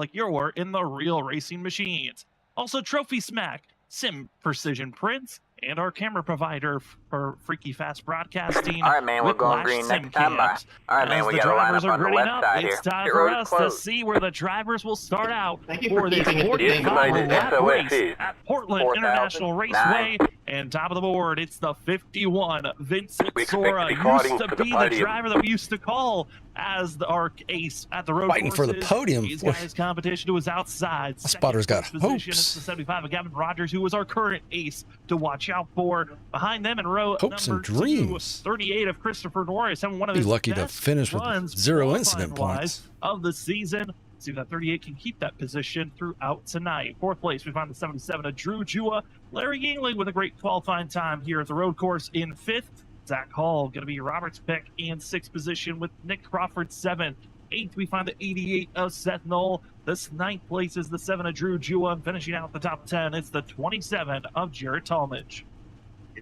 like you're in the real racing machines. Also, Trophy Smack, Sim Precision Prints, and our camera provider for Freaky Fast Broadcasting. All right, man, we're going green next time. All right, man, we got to line up on the left side here. It's time for us to see where the drivers will start out for this 45-lap race at Portland International Raceway. And top of the board, it's the 51, Vincent Sora. Used to be the driver that we used to call as our ace at the road fighting courses. for the podium. He's got his competition to his outside. Spotter's got hopes. It's the 75 of Gavin Rogers, who was our current ace to watch out for. Behind them in row hopes number and dreams. 38 of Christopher Norris, having one of his lucky to best finish with runs 0 incident points of the season. See if that 38 can keep that position throughout tonight. Fourth place, we find the 77 of Drew Jua. Larry Yingling with a great qualifying time here at the road course in fifth. Zach Hall going to be Robert's pick in sixth position with Nick Crawford seventh. Eighth, we find the 88 of Seth Knoll. This ninth place is the 7 of Drew Jua. Finishing out the top 10, it's the 27 of Jared Talmadge.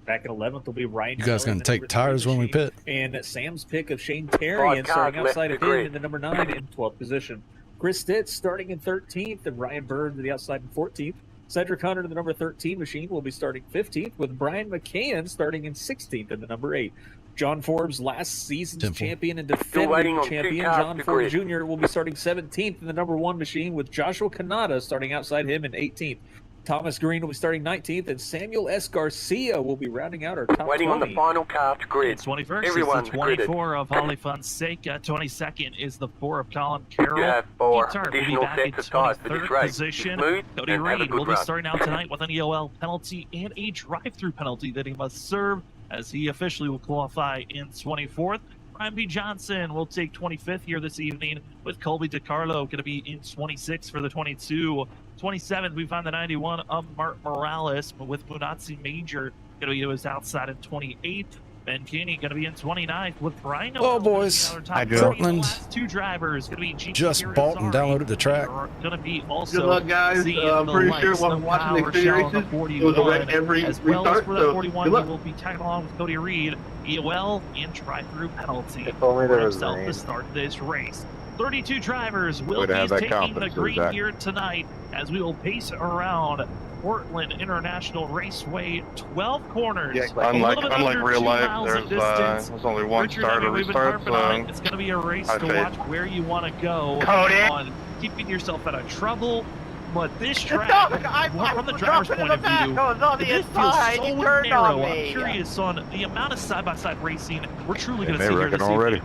Back at 11th will be Ryan. You guys going to take tires when we pit? And Sam's pick of Shane Terry and starting outside of him in the number 9 in 12th position. Chris Stitz starting in 13th and Ryan Bird to the outside in 14th. Cedric Hunter to the number 13 machine will be starting 15th with Brian McCann starting in 16th in the number 8. John Forbes, last season's champion and defending champion, John Forbes Jr. will be starting 17th in the number 1 machine with Joshua Kanata starting outside him in 18th. Thomas Green will be starting 19th, and Samuel S. Garcia will be rounding out our top 20. On the final car to grid. 21st is the 24 of Holly Fonseca. 22nd is the 4 of Colin Carroll. You have 4 will be additional back in sets of tires for this 23rd race. position. Smooth Cody and have a Reed good will be run. starting out tonight with an EOL penalty and a drive-through penalty that he must serve, as he officially will qualify in 24th. Ryan B. Johnson will take 25th here this evening, with Colby DiCarlo going to be in 26th for the 22. 27th, we find the 91 of Mark Morales, but with Munatsi Major going to be to his outside in 28th. Ben Kinney going to be in 29th with Brian. Oh, boys. Portland two drivers going to be G just bought and downloaded the track. Going to be also good luck, guys. I'm pretty sure while I'm watching the races, it was a wreck every restart. For that 41, he will be tagging along with Cody Reed, EOL, and drive-through penalty for himself to start this race. 32 drivers will be taking the green here tonight as we will pace around Portland International Raceway, 12 corners. Yeah, unlike real life, there's only one start or restart, so it's going to be a race to watch where you want to go on keeping yourself out of trouble. But this track, from the driver's point of view, this feels so narrow. I'm curious on the amount of side-by-side racing we're truly going to see here this evening.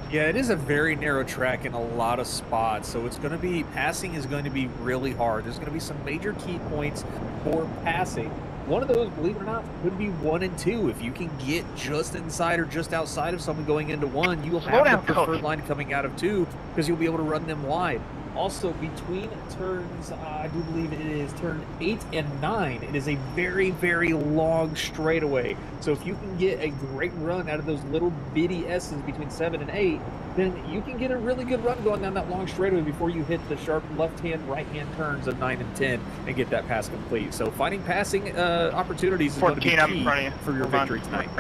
Yeah, it is a very narrow track in a lot of spots, so it's going to be, passing is going to be really hard. There's going to be some major key points for passing. One of those, believe it or not, could be 1 and 2. If you can get just inside or just outside of someone going into 1, you'll have the preferred line coming out of 2 because you'll be able to run them wide. Also, between turns, I do believe it is turn 8 and 9, it is a very, very long straightaway. So if you can get a great run out of those little bitty S's between 7 and 8, then you can get a really good run going down that long straightaway before you hit the sharp left-hand, right-hand turns of 9 and 10 and get that pass complete. So finding passing opportunities is going to be key for your victory tonight.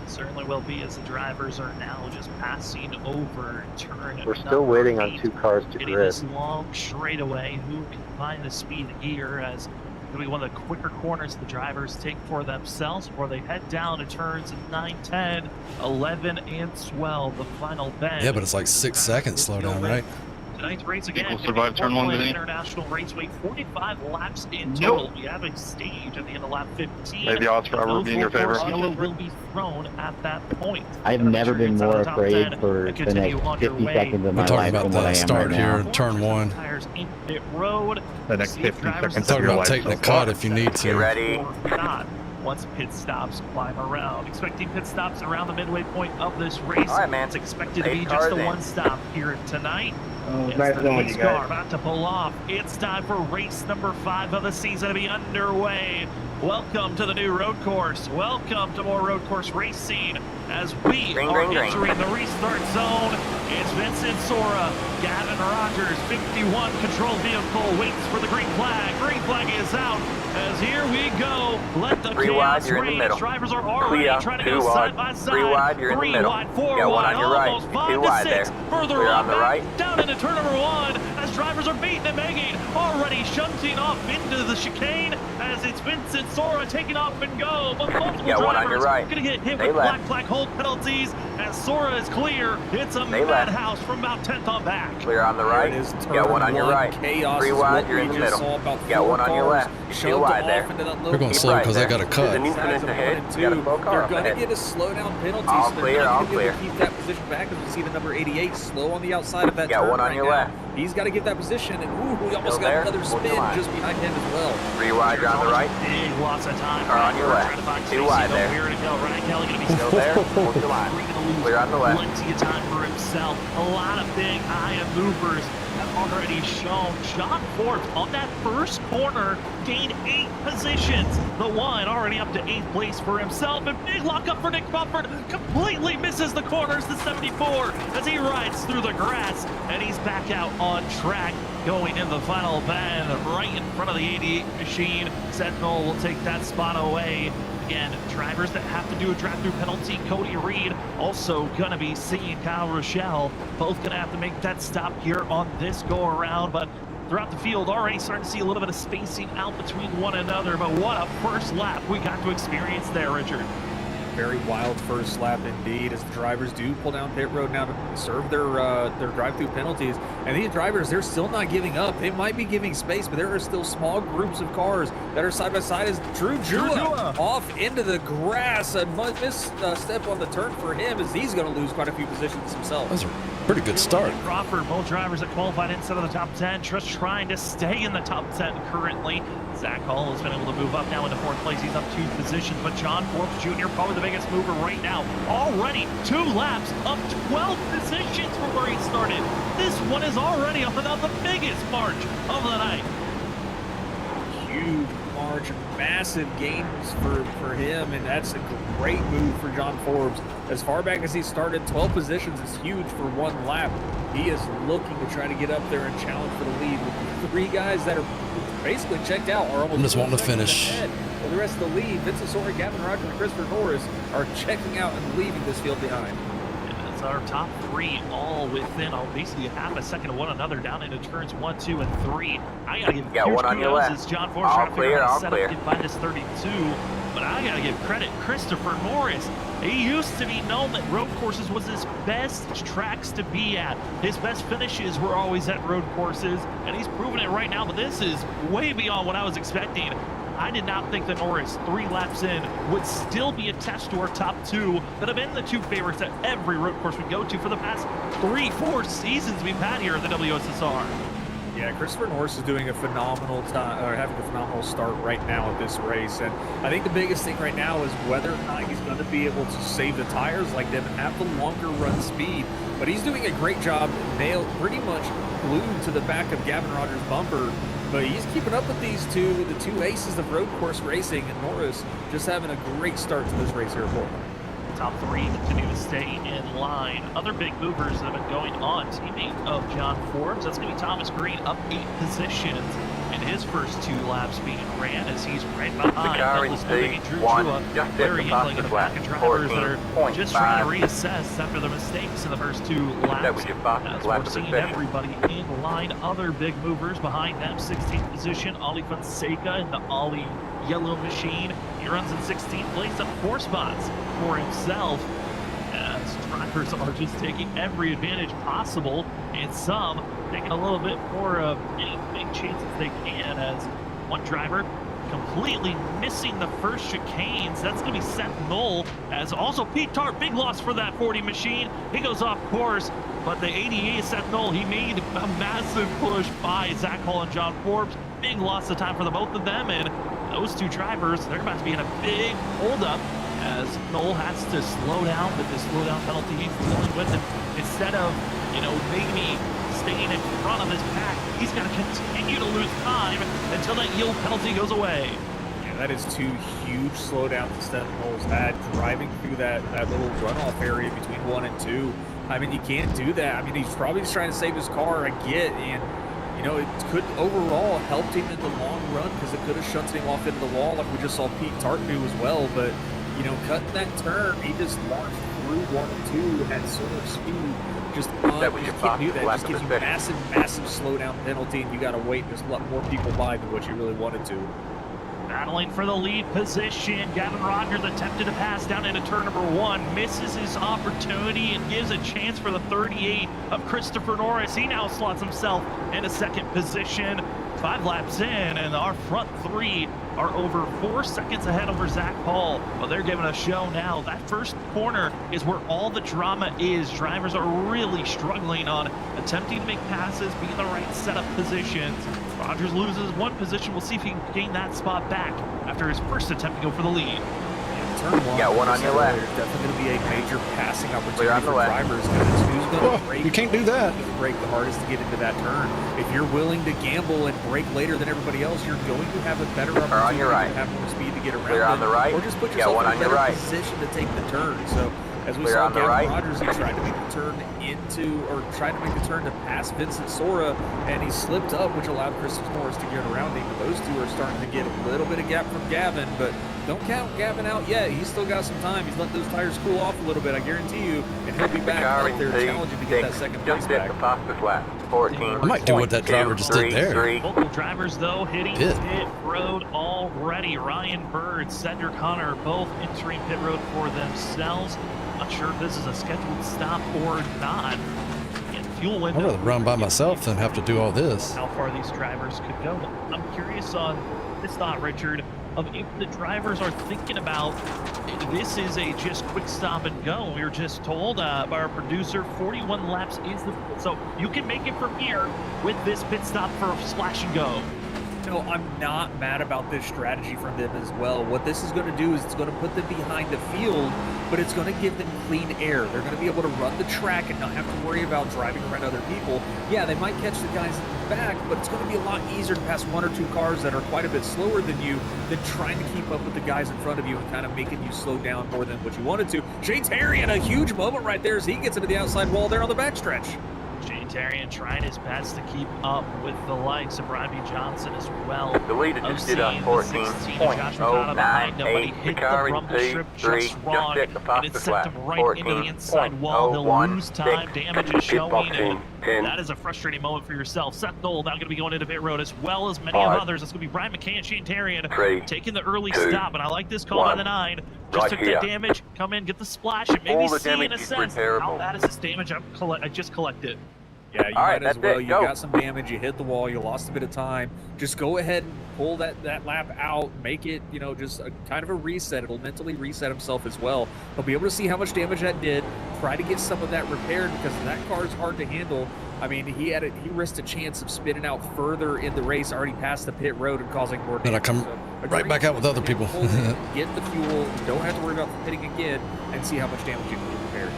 Certainly will be, as the drivers are now just passing over turn. We're still waiting on 2 cars to grid. This long straightaway, who can find the speed here, as it'll be one of the quicker corners the drivers take for themselves before they head down to turns 9, 10, 11, and 12, the final bend. Yeah, but it's like 6 seconds slow down, right? Tonight's race again, we'll survive turn 1 International Raceway, 45 laps in total. We have a stage at the end of lap 15. Maybe odds for will be in your favor. Will be thrown at that point. I've never been more afraid for the next 50 seconds of my life. We're talking about that start here, turn 1. Tires in pit road. The next 50 seconds. Talking about taking a cut if you need to. Get ready. Not once pit stops climb around. Expecting pit stops around the midway point of this race. All right, man. It's expected to be just the one stop here tonight. It's nice the knowing pace you guys. car about to pull off. It's time for race number 5 of the season to be underway. Welcome to the new road course. Welcome to more road course racing as we are entering the restart zone. It's Vincent Sora, Gavin Rogers, 51 control vehicle waits for the green flag. Green flag is out as here we go. Let the chaos reign. Drivers are already trying to go side by side. 3 wide, you're in the middle. 4 got one wide, on your right. almost 2 5 wide to 6. there. Further We're on on the back, right. down into turn number 1 as Those drivers are beating and banging, already shunting off into the chicane as it's Vincent Sora taking off and go. But multiple drivers are going to get hit with black flag hold penalties as Sora is clear. It's a madhouse from about 10th on back. Clear on the right. Got one on your right. Chaos 3 wide, you're in the middle. Got one on your left. You're still wide there. They're going slow because they got a cut. There's a new finish ahead. You got a slow car They're up going to ahead. get a slowdown penalty. All so clear, they're all not going to be able clear. to keep that position back as we see the number 88 slow on the outside of that Got turn one on right your now. left. He's got to get that position, and ooh, we almost Still got there? another Hold spin your line. just behind him as well. 3 wide, you're on the right. Big loss of time. Or on your left. 2 wide there. Where to go? Ryan Kelly going to be Still there? Hold your line. Clear on the left. Plenty of time for himself. A lot of big iron movers have already shown. John Forbes on that first corner gained 8 positions. The one already up to 8th place for himself. And big lockup for Nick Bufford. Completely misses the corners to 74 as he rides through the grass. And he's back out on track going in the final bend right in front of the 88 machine. Sentinel will take that spot away. Again, drivers that have to do a drive-through penalty. Cody Reed also going to be seeing Kyle Rochelle. Both going to have to make that stop here on this go-around. But throughout the field, already starting to see a little bit of spacing out between one another. But what a first lap we got to experience there, Richard. Very wild first lap indeed, as the drivers do pull down pit road now to serve their drive-through penalties. And these drivers, they're still not giving up. They might be giving space, but there are still small groups of cars that are side by side as Drew Jua off into the grass. A misstep on the turn for him as he's going to lose quite a few positions himself. That was a pretty good start. Crawford, both drivers that qualified inside of the top 10, just trying to stay in the top 10 currently. Zach Hall has been able to move up now into 4th place. He's up 2 positions, but John Forbes Jr., probably the biggest mover right now. Already 2 laps up 12 positions from where he started. This one is already on the biggest march of the night. Huge march, massive gains for him, and that's a great move for John Forbes. As far back as he started, 12 positions is huge for 1 lap. He is looking to try to get up there and challenge for the lead with 3 guys that are basically checked out. Are almost I'm just wanting to finish. Well, the rest of the lead, Vincent Sora, Gavin Rogers, and Christopher Norris are checking out and leaving this field behind. And it's our top 3 all within basically a half a second of one another down into turns 1, 2, and 3. I gotta give huge kudos as John Forbes trying to figure out how to set up get by this 32. But I gotta give credit Christopher Norris. He used to be known that road courses was his best tracks to be at. His best finishes were always at road courses, and he's proven it right now. But this is way beyond what I was expecting. I did not think that Norris, 3 laps in, would still be attached to our top 2 that have been the 2 favorites at every road course we go to for the past 3-4 seasons we've had here at the WSSR. Yeah, Christopher Norris is doing a phenomenal time, or having a phenomenal start right now at this race. And I think the biggest thing right now is whether or not he's going to be able to save the tires like them and have the longer run speed. But he's doing a great job, pretty much glued to the back of Gavin Rogers' bumper. But he's keeping up with these two, the 2 aces of road course racing, and Norris just having a great start to this race here at Portland. Top 3 continue to stay in line. Other big movers that have been going on. Teammate of John Forbes, that's going to be Thomas Green, up 8 positions in his first 2 laps being ran as he's right behind Douglas Moving and Drew Chua. Larry Yingling in the back of drivers that are just trying to reassess after the mistakes in the first 2 laps. As we're seeing everybody in line. Other big movers behind them. 16th position, Ollie Fonseca in the Ollie yellow machine. He runs in 16th place, up 4 spots for himself. As drivers are just taking every advantage possible, and some taking a little bit more of any big chances they can, as one driver completely missing the first chicanes. That's going to be Seth Knoll, as also Pete Tart, big loss for that 40 machine. He goes off course, but the 88 Seth Knoll, he made a massive push by Zach Hall and John Forbes. Big loss of time for the both of them, and those 2 drivers, they're about to be in a big holdup as Knoll has to slow down with the slowdown penalty he's dealing with. And instead of, maybe staying in front of his pack, he's going to continue to lose time until that yield penalty goes away. Yeah, that is 2 huge slowdowns that Stephen Knowles had driving through that little runoff area between 1 and 2. I mean, you can't do that. I mean, he's probably just trying to save his car, I get, and it could overall helped him in the long run because it could have shunted him off into the wall like we just saw Pete Tart do as well. But, cutting that turn, he just launched through 1 and 2 had so much speed. Just can't do that. Just gives you massive slowdown penalty, and you got to wait and just let more people by than what you really wanted to. Battling for the lead position, Gavin Rogers attempted to pass down into turn number 1, misses his opportunity and gives a chance for the 38 of Christopher Norris. He now slots himself into second position. 5 laps in, and our front 3 are over 4 seconds ahead over Zach Paul. But they're giving a show now. That first corner is where all the drama is. Drivers are really struggling on attempting to make passes, be in the right setup positions. Rogers loses 1 position. We'll see if he can gain that spot back after his first attempt to go for the lead. Turn 1, got one on your left. There's definitely going to be a major passing opportunity for drivers. Who's going to brake? You can't do that. Brake the hardest to get into that turn. If you're willing to gamble and brake later than everybody else, you're going to have a better opportunity to have more speed to get around. Clear on the right. Or just put yourself in a better position to take the turn. So as we saw Gavin Rogers, he tried to make the turn to pass Vincent Sora, and he slipped up, which allowed Christopher Norris to get around him. But those two are starting to get a little bit of gap from Gavin, but don't count Gavin out yet. He's still got some time. He's letting those tires cool off a little bit, I guarantee you, and he'll be back out there challenging to get that second place back. I might do what that driver just did there. Local drivers, though, hitting pit road already. Ryan Bird, Cedric Hunter, both entering pit road for themselves. Not sure if this is a scheduled stop or not. And fuel window. I'd rather run by myself than have to do all this. How far these drivers could go. I'm curious on this thought, Richard, of if the drivers are thinking about this is a just quick stop and go. We were just told by our producer 41 laps is the so you can make it from here with this pit stop for a splash and go. No, I'm not mad about this strategy from them as well. What this is going to do is it's going to put them behind the field, but it's going to give them clean air. They're going to be able to run the track and not have to worry about driving around other people. Yeah, they might catch the guys in the back, but it's going to be a lot easier to pass 1 or 2 cars that are quite a bit slower than you than trying to keep up with the guys in front of you and kind of making you slow down more than what you wanted to. Shane Terrian, a huge moment right there as he gets into the outside wall there on the backstretch. Shane Terrian trying his best to keep up with the likes of Robbie Johnson as well. The leader just did a 14.09. He hit the rumble strip just wrong, and it sent him right into the inside wall. He'll lose time, damage is showing, and that is a frustrating moment for yourself. Seth Knoll now going to be going into pit road as well as many of others. It's going to be Brian McKay and Shane Terrian taking the early stop, and I like this call by the 9. Just took that damage, come in, get the splash, and maybe see in a sense how bad is this damage I just collected. Yeah, you might as well. You got some damage. You hit the wall. You lost a bit of time. Just go ahead and pull that lap out. Make it, just a kind of a reset. It'll mentally reset himself as well. He'll be able to see how much damage that did. Try to get some of that repaired because that car is hard to handle. I mean, he risked a chance of spinning out further in the race, already past the pit road and causing more damage. Then I come right back out with other people. Get the fuel. Don't have to worry about pitting again and see how much damage you can get repaired.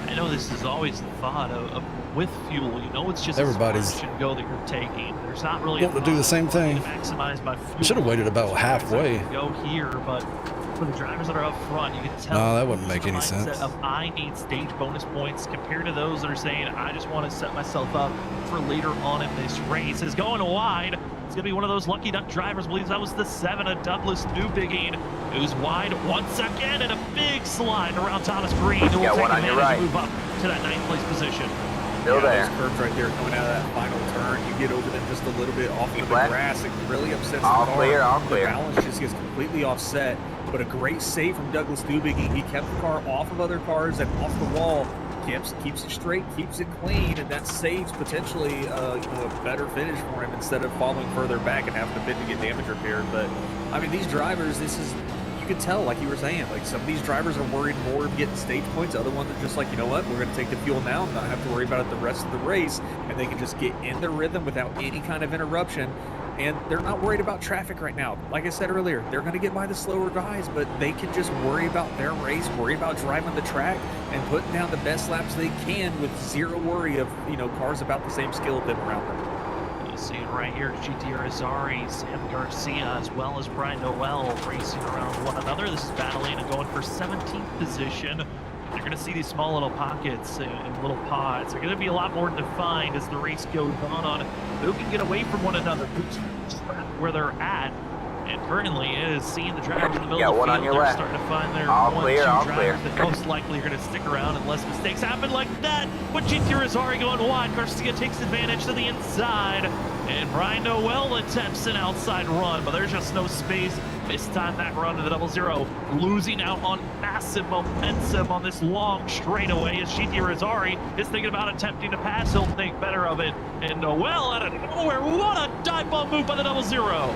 I know this is always the thought of with fuel, it's just everybody's a go that you're taking. There's not really to do the same thing. To maximize my fuel. Should have waited about halfway. Go here, but for the drivers that are up front, you can tell. No, that wouldn't make any sense. Of I need stage bonus points compared to those that are saying I just want to set myself up for later on in this race. It's going wide. It's going to be one of those lucky duck drivers. Believes that was the 7 of Douglas Newbigging, who's wide once again and a big slide around Thomas Green. Who will take advantage and move up to that 9th place position. Still there. Those curves right there coming out of that final turn, you get over them just a little bit off of the grass. It really upsets the car. All clear. The balance just gets completely offset. But a great save from Douglas Newbigging. He kept the car off of other cars and off the wall. Keeps it straight, keeps it clean, and that saves potentially a better finish for him instead of falling further back and having to bid to get damage repaired. But I mean, these drivers, you could tell, like you were saying, like some of these drivers are worried more of getting stage points. Other ones are just like, you know what, we're going to take the fuel now and not have to worry about it the rest of the race, and they can just get in the rhythm without any kind of interruption. And they're not worried about traffic right now. Like I said earlier, they're going to get by the slower guys, but they can just worry about their race, worry about driving the track, and putting down the best laps they can with zero worry of, cars about the same skill of them around them. You see it right here, GT Arizari, Sam Garcia, as well as Brian Noel racing around one another. This is battling and going for 17th position. They're going to see these small little pockets and little pods. They're going to be a lot more defined as the race goes on who can get away from one another, who's trapped where they're at. and currently is seeing the drivers in the middle Got of the one field. on your They're left. starting to find their All 1-2 clear, all drivers clear. that most likely are going to stick around unless mistakes happen like that. But GT Rizari going wide. Garcia takes advantage to the inside. And Brian Noel attempts an outside run, but there's just no space. This time that run to the 0-0, losing out on massive momentum on this long straightaway as GT Rizari is thinking about attempting to pass. He'll think better of it. And Noel out of nowhere, what a dive bomb move by the 0-0.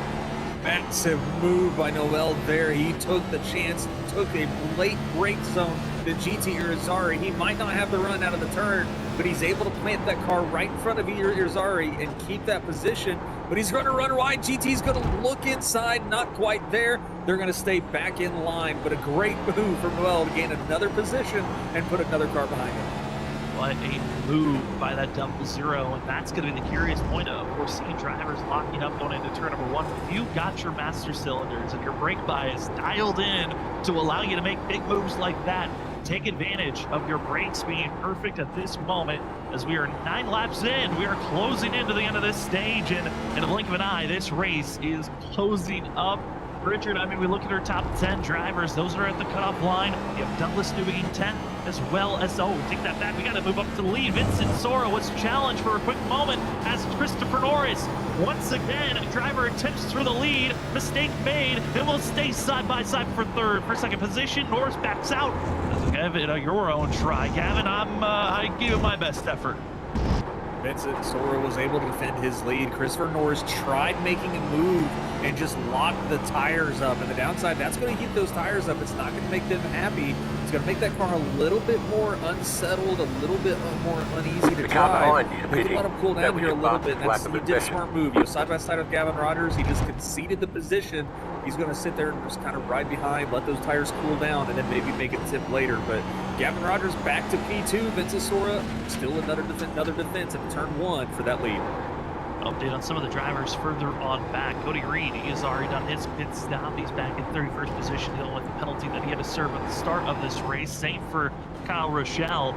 Massive move by Noel there. He took the chance, took a late break zone to GT Irizarry. He might not have the run out of the turn, but he's able to plant that car right in front of Irizarry and keep that position. But he's going to run wide. GT's going to look inside, not quite there. They're going to stay back in line, but a great move from Noel to gain another position and put another car behind him. What a move by that 0-0, and that's going to be the curious point of we're seeing drivers locking up going into turn number 1. If you got your master cylinders and your brake bias dialed in to allow you to make big moves like that, take advantage of your brakes being perfect at this moment. As we are 9 laps in, we are closing into the end of this stage, and in a blink of an eye, this race is closing up. Richard, I mean, we look at our top 10 drivers. Those are at the cutoff line. You have Douglas Newbegin 10th, as well as, oh, take that back. We got to move up to the lead. Vincent Sora was challenged for a quick moment as Christopher Norris, once again, a driver attempts through the lead. Mistake made. It will stay side by side for third. For second position, Norris backs out. Give it your own try, Gavin. I give it my best effort. Vincent Sora was able to defend his lead. Christopher Norris tried making a move and just locked the tires up. And the downside, that's going to heat those tires up. It's not going to make them happy. It's going to make that car a little bit more unsettled, a little bit more uneasy to drive. We can let him cool down here a little bit. He did a smart move. Side by side with Gavin Rogers, he just conceded the position. He's going to sit there and just kind of ride behind, let those tires cool down, and then maybe make it tip later. But Gavin Rogers back to P2. Vincent Sora still another defense at turn 1 for that lead. Update on some of the drivers further on back. Cody Reed, he has already done his pit stop. He's back in 31st position, dealing with the penalty that he had to serve at the start of this race. Same for Kyle Rochelle.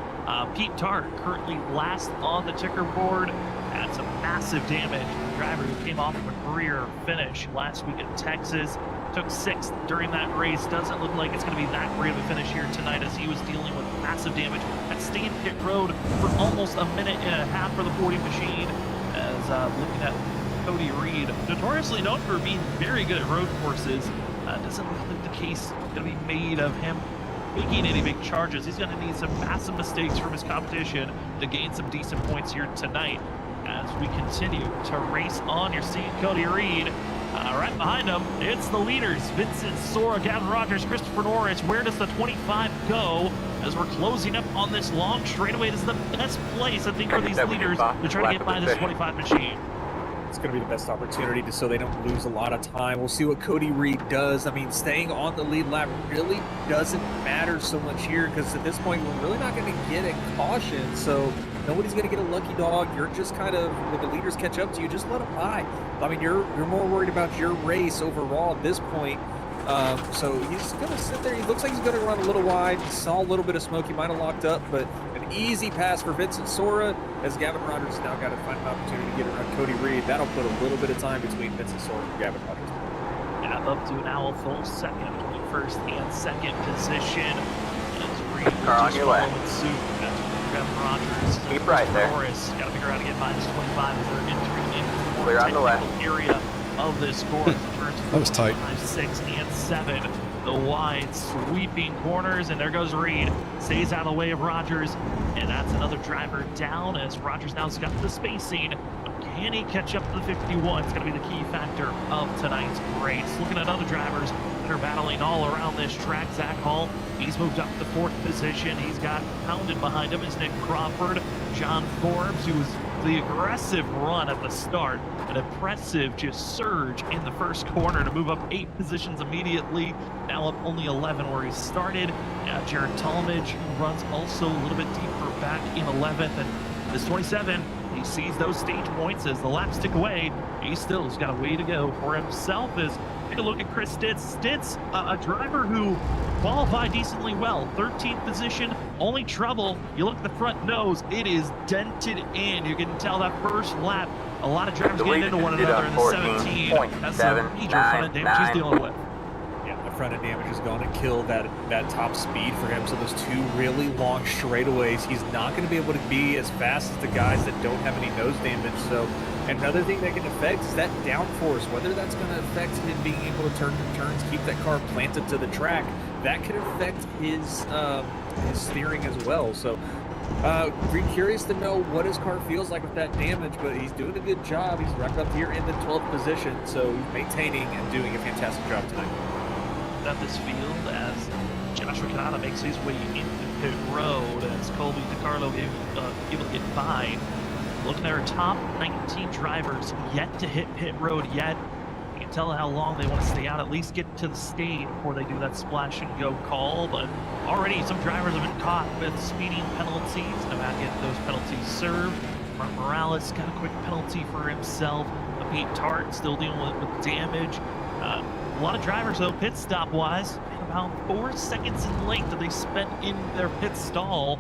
Pete Tart currently last on the ticker board. Had some massive damage. The driver who came off of a career finish last week in Texas took 6th during that race. Doesn't look like it's going to be that great of a finish here tonight as he was dealing with massive damage at State Pit Road for almost a minute and a half for the 40 machine. As looking at Cody Reed, notoriously known for being very good at road courses, doesn't look like the case going to be made of him making any big charges. He's going to need some massive mistakes from his competition to gain some decent points here tonight. As we continue to race on, you're seeing Cody Reed. Right behind him, it's the leaders, Vincent Sora, Gavin Rogers, Christopher Norris. Where does the 25 go as we're closing up on this long straightaway? This is the best place, I think, for these leaders to try to get by this 25 machine. It's going to be the best opportunity so they don't lose a lot of time. We'll see what Cody Reed does. I mean, staying on the lead lap really doesn't matter so much here because at this point, we're really not going to get a caution. So nobody's going to get a lucky dog. You're just kind of, when the leaders catch up to you, just let them by. I mean, you're more worried about your race overall at this point. So he's going to sit there. He looks like he's going to run a little wide. He saw a little bit of smoke. He might have locked up, but an easy pass for Vincent Sora as Gavin Rogers now got to find an opportunity to get around Cody Reed. That'll put a little bit of time between Vincent Sora and Gavin Rogers. Yeah, up to now a full second between first and second position. As Reed car on your way. Suit. That's Gavin Rogers. Keep right there. Norris got to figure out how to get by this 25 as they're entering into the Clear on the left area of this course. That was tight. 5, 6, and 7. The wide sweeping corners, and there goes Reed. Stays out of the way of Rogers, and that's another driver down as Rogers now's got the spacing. But can he catch up to the 51? It's going to be the key factor of tonight's race. Looking at other drivers that are battling all around this track. Zach Hall, he's moved up to 4th position. He's got pounded behind him is Nick Crawford. John Forbes, who was the aggressive run at the start, an impressive just surge in the first corner to move up 8 positions immediately. Now up only 11 where he started. Jared Talmadge runs also a little bit deeper back in 11th. And this 27, he sees those stage points as the laps tick away. He still's got a way to go for himself. As take a look at Chris Stitz. Stitz, a driver who qualified decently well. 13th position, only trouble. You look at the front nose, it is dented in. You can tell that first lap, a lot of drivers getting into one another in the 17. That's some major front end damage he's dealing with. Yeah, the front end damage is going to kill that top speed for him. So those two really long straightaways, he's not going to be able to be as fast as the guys that don't have any nose damage. So another thing that can affect is that downforce, whether that's going to affect him being able to turn turns, keep that car planted to the track. That could affect his steering as well. So pretty curious to know what his car feels like with that damage, but he's doing a good job. He's wrapped up here in the 12th position, so he's maintaining and doing a fantastic job tonight. At this field as Joshua Kanata makes his way into pit road as Colby DiCarlo able to get by. Looking at our top 19 drivers yet to hit pit road yet. You can tell how long they want to stay out, at least get to the stage before they do that splash and go call. But already some drivers have been caught with speeding penalties. No matter get those penalties served. Mark Morales got a quick penalty for himself. Pete Tart still dealing with damage. A lot of drivers, though, pit stop wise, about 4 seconds in length that they spent in their pit stall.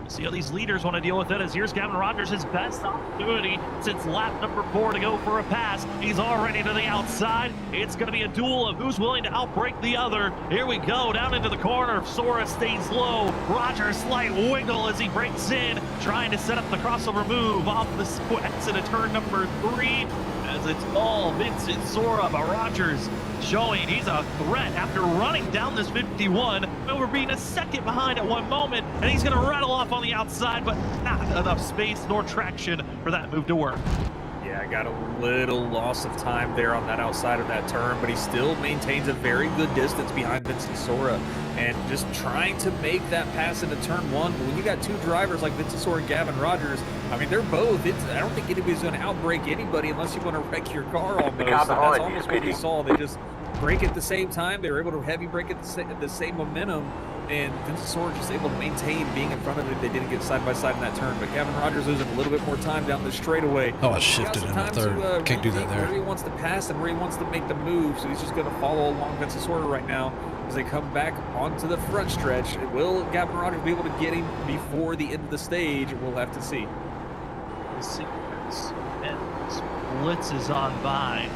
See how these leaders want to deal with it, as here's Gavin Rogers, his best opportunity since lap number 4 to go for a pass. He's already to the outside. It's going to be a duel of who's willing to outbrake the other. Here we go, down into the corner. Sora stays low. Rogers slight wiggle as he breaks in, trying to set up the crossover move off the exit of turn number 3. As it's all Vincent Sora, but Rogers showing he's a threat after running down this 51 over being a second behind at one moment, and he's going to rattle off on the outside, but not enough space nor traction for that move to work. Yeah, got a little loss of time there on that outside of that turn, but he still maintains a very good distance behind Vincent Sora and just trying to make that pass into turn 1. But when you got two drivers like Vincent Sora and Gavin Rogers, I mean, they're both, I don't think anybody's going to outbrake anybody unless you want to wreck your car almost. So that's almost what we saw. They just brake at the same time. They were able to heavy brake at the same momentum, and Vincent Sora just able to maintain being in front of it. They didn't get side by side in that turn, but Gavin Rogers losing a little bit more time down the straightaway. Oh, I shifted in the third. Can't do that there. Where he wants to pass and where he wants to make the move, so he's just going to follow along Vincent Sora right now as they come back onto the front stretch. Will Gavin Rogers be able to get him before the end of the stage? We'll have to see. The sequence and blitzes on by.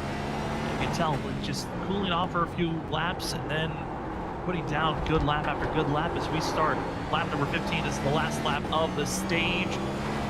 You can tell just cooling off for a few laps and then putting down good lap after good lap as we start. Lap number 15 is the last lap of the stage.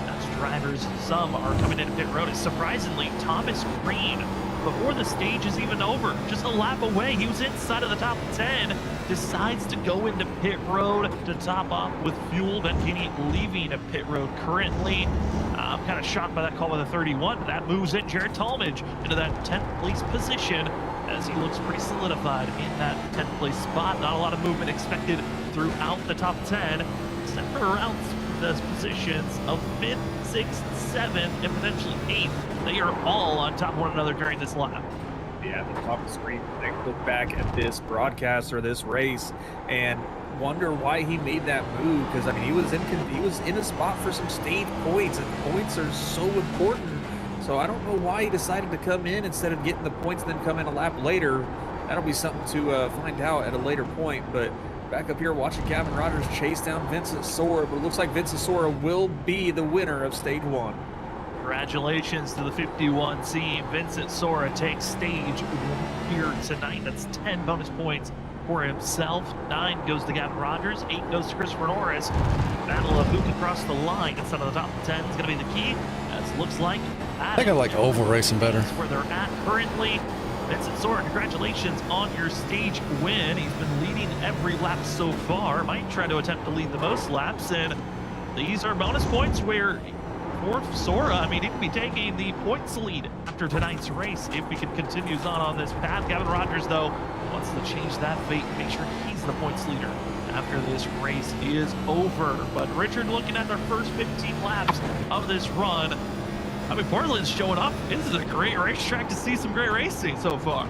That's drivers. Some are coming into pit road. Surprisingly, Thomas Green, before the stage is even over, just a lap away, he was inside of the top 10, decides to go into pit road to top off with fuel. Ventini leaving a pit road currently. I'm kind of shocked by that call by the 31, but that moves in Jared Talmadge into that 10th place position as he looks pretty solidified in that 10th place spot. Not a lot of movement expected throughout the top 10, except for around those positions of 5th, 6th, 7th, and potentially 8th. They are all on top of one another during this lap. Yeah, at the top of the screen, they look back at this broadcast or this race and wonder why he made that move, because I mean he was in a spot for some stage points, and points are so important. So I don't know why he decided to come in instead of getting the points and then come in a lap later. That'll be something to find out at a later point. But back up here watching Gavin Rogers chase down Vincent Sora, but it looks like Vincent Sora will be the winner of stage 1. Congratulations to the 51 team. Vincent Sora takes stage 1 here tonight. That's 10 bonus points for himself. 9 goes to Gavin Rogers. 8 goes to Christopher Norris. Battle of who can cross the line instead of the top 10 is going to be the key. As it looks like I think I like oval racing better. That's where they're at currently. Vincent Sora, congratulations on your stage win. He's been leading every lap so far. Might try to attempt to lead the most laps, and these are bonus points where for Sora, I mean, he could be taking the points lead after tonight's race if he continues on this path. Gavin Rogers, though, wants to change that fate, make sure he's the points leader after this race is over. But Richard, looking at their first 15 laps of this run, I mean, Portland's showing up. This is a great racetrack to see some great racing so far.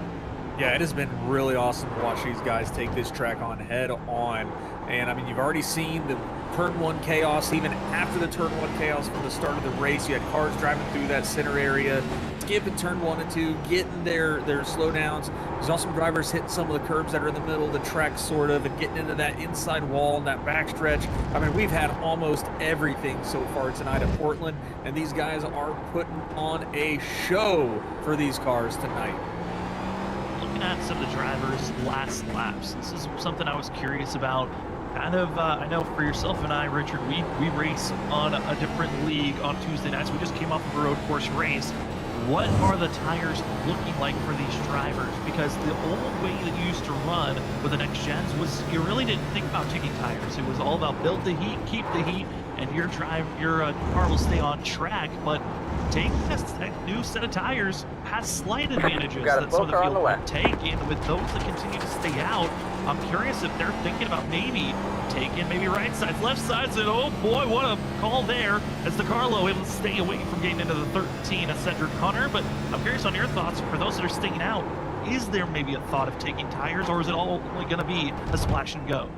Yeah, it has been really awesome to watch these guys take this track on head on. And I mean, you've already seen the turn one chaos, even after the turn one chaos from the start of the race. You had cars driving through that center area, skipping turn 1 and 2, getting their slowdowns. There's also drivers hitting some of the curbs that are in the middle of the track, sort of, and getting into that inside wall and that backstretch. I mean, we've had almost everything so far tonight at Portland, and these guys are putting on a show for these cars tonight. Looking at some of the drivers' last laps, this is something I was curious about. Kind of, I know for yourself and I, Richard, we race on a different league on Tuesday nights. We just came off of a road course race. What are the tires looking like for these drivers? Because the old way that you used to run with the next gens was you really didn't think about taking tires. It was all about build the heat, keep the heat, and your car will stay on track. But taking this new set of tires has slight advantages that some of the field will take, and with those that continue to stay out, I'm curious if they're thinking about maybe taking right sides, left sides, and oh boy, what a call there as the Carlo able to stay away from getting into the 13 of Cedric Hunter. But I'm curious on your thoughts for those that are staying out. Is there maybe a thought of taking tires, or is it all only going to be a splash and go?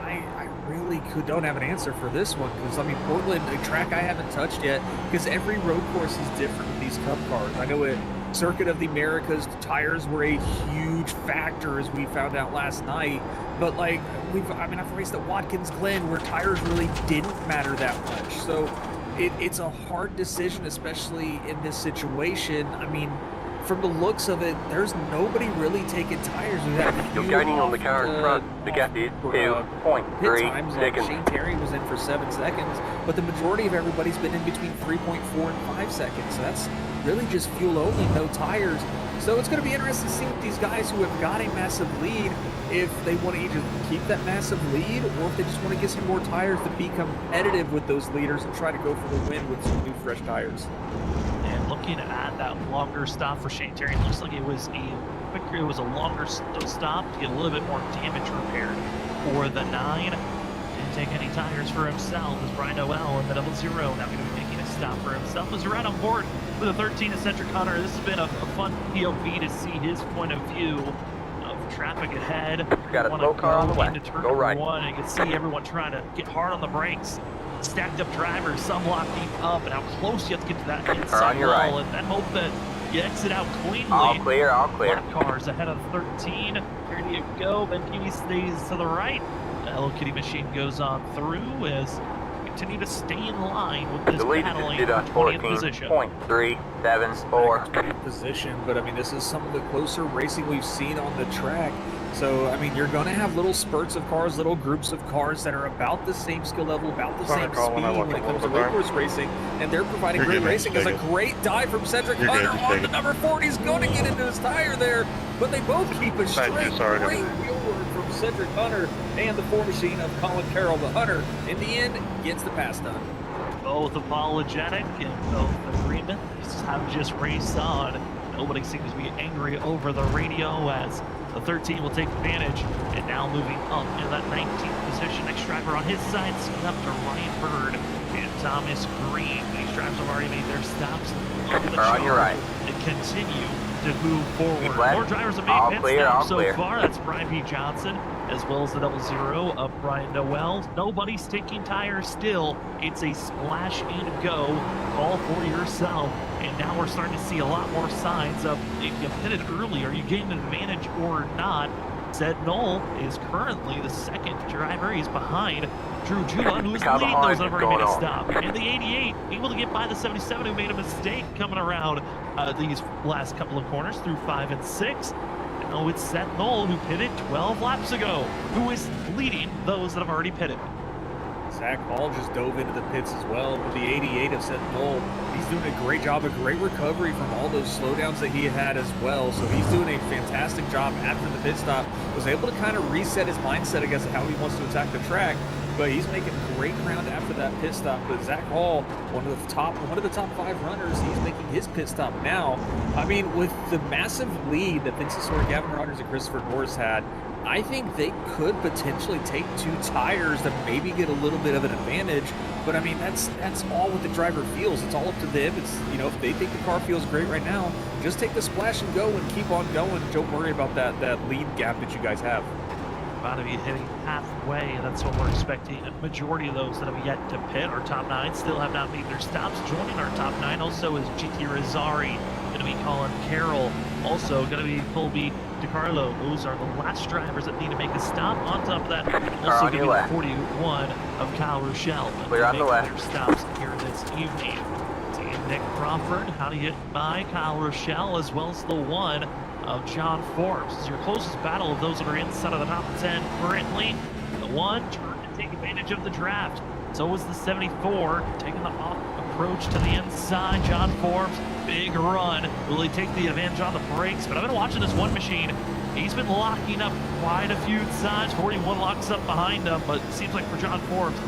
I really don't have an answer for this one, because I mean, Portland, a track I haven't touched yet, because every road course is different with these Cup cars. I know it. Circuit of the Americas, the tires were a huge factor, as we found out last night. But like I've raced at Watkins Glen where tires really didn't matter that much. So it's a hard decision, especially in this situation. I mean, from the looks of it, there's nobody really taking tires. You're gaining on the car in front. The gap is 2.3 seconds. Shane Terry was in for 7 seconds, but the majority of everybody's been in between 3.4 and 5 seconds. So that's really just fuel only, no tires. So it's going to be interesting to see with these guys who have got a massive lead, if they want to either keep that massive lead or if they just want to get some more tires to be competitive with those leaders and try to go for the win with some new fresh tires. And looking at that longer stop for Shane Terry, it looks like it was a longer stop to get a little bit more damage repaired. For the 9, didn't take any tires for himself as Brian Noel in the 00 now going to be making a stop for himself. As you're right on board with the 13 of Cedric Hunter, this has been a fun POV to see his point of view of traffic ahead. Got a slow car on the way. Go right. One, and you can see everyone trying to get hard on the brakes. Stacked up drivers, some locking up, and how close you have to get to that inside wall, right. and hope that you exit out cleanly. All clear, all clear. Cars ahead of 13. Here do you go. Ben Kiwi stays to the right. The Hello Kitty machine goes on through as we continue to stay in line with this battling for 20th position. 14.374 position, but I mean, this is some of the closer racing we've seen on the track. So, I mean, you're going to have little spurts of cars, little groups of cars that are about the same skill level, about the same speed when it comes to road course racing, and they're providing great racing. There's a great dive from Cedric Hunter on the number 40. He's going to get into his tire there, but they both keep a straight, great wheel work from Cedric Hunter and the 4 machine of Colin Carroll. The Hunter, in the end, gets the pass done. Both apologetic and both agreement. These have just raced on. Nobody seems to be angry over the radio as the 13 will take advantage, and now moving up in that 19th position. Next driver on his side, skipping up to Ryan Bird and Thomas Green. These drivers have already made their stops on the show. On your right. And continue to move forward. More drivers have made pit stops so far. That's Brian P. Johnson, as well as the 00 of Brian Noel. Nobody's taking tires still. It's a splash and go. Call for yourself. And now we're starting to see a lot more signs of if you pitted early, are you getting an advantage or not? Zed Knoll is currently the second driver. He's behind Drew Jula, who is leading those that have already made a stop. And the 88 able to get by the 77 who made a mistake coming around these last couple of corners through 5 and 6. Now it's Seth Knoll, who pitted 12 laps ago, who is leading those that have already pitted. Zach Hall just dove into the pits as well with the 88 of Seth Knoll. He's doing a great job, a great recovery from all those slowdowns that he had as well. So he's doing a fantastic job after the pit stop. Was able to kind of reset his mindset, I guess, of how he wants to attack the track. But he's making great ground after that pit stop. But Zach Hall, one of the top 5 runners, he's making his pit stop now. I mean, with the massive lead that Vincent Sawyer, Gavin Rogers, and Christopher Norris had, I think they could potentially take 2 tires to maybe get a little bit of an advantage. But I mean, that's all what the driver feels. It's all up to them. It's, you know, if they think the car feels great right now, just take the splash and go and keep on going. Don't worry about that lead gap that you guys have. about to be hitting halfway. That's what we're expecting. A majority of those that have yet to pit. Our top 9 still have not made their stops. Joining our top 9 also is GT Rizzari, going to be Colin Carroll, also going to be Colby DiCarlo. Those are the last drivers that need to make a stop. On top of that, also going to be the 41 of Kyle Rochelle. We're on the left. Their stops here this evening. And Nick Crawford, how to get by Kyle Rochelle, as well as the 1 of John Forbes. This is your closest battle of those that are inside of the top 10 currently. The 1 trying to take advantage of the draft. So was the 74, taking the off approach to the inside. John Forbes, big run. Will he take the advantage on the brakes? But I've been watching this one machine. He's been locking up quite a few times. 41 locks up behind him, but it seems like for John Forbes,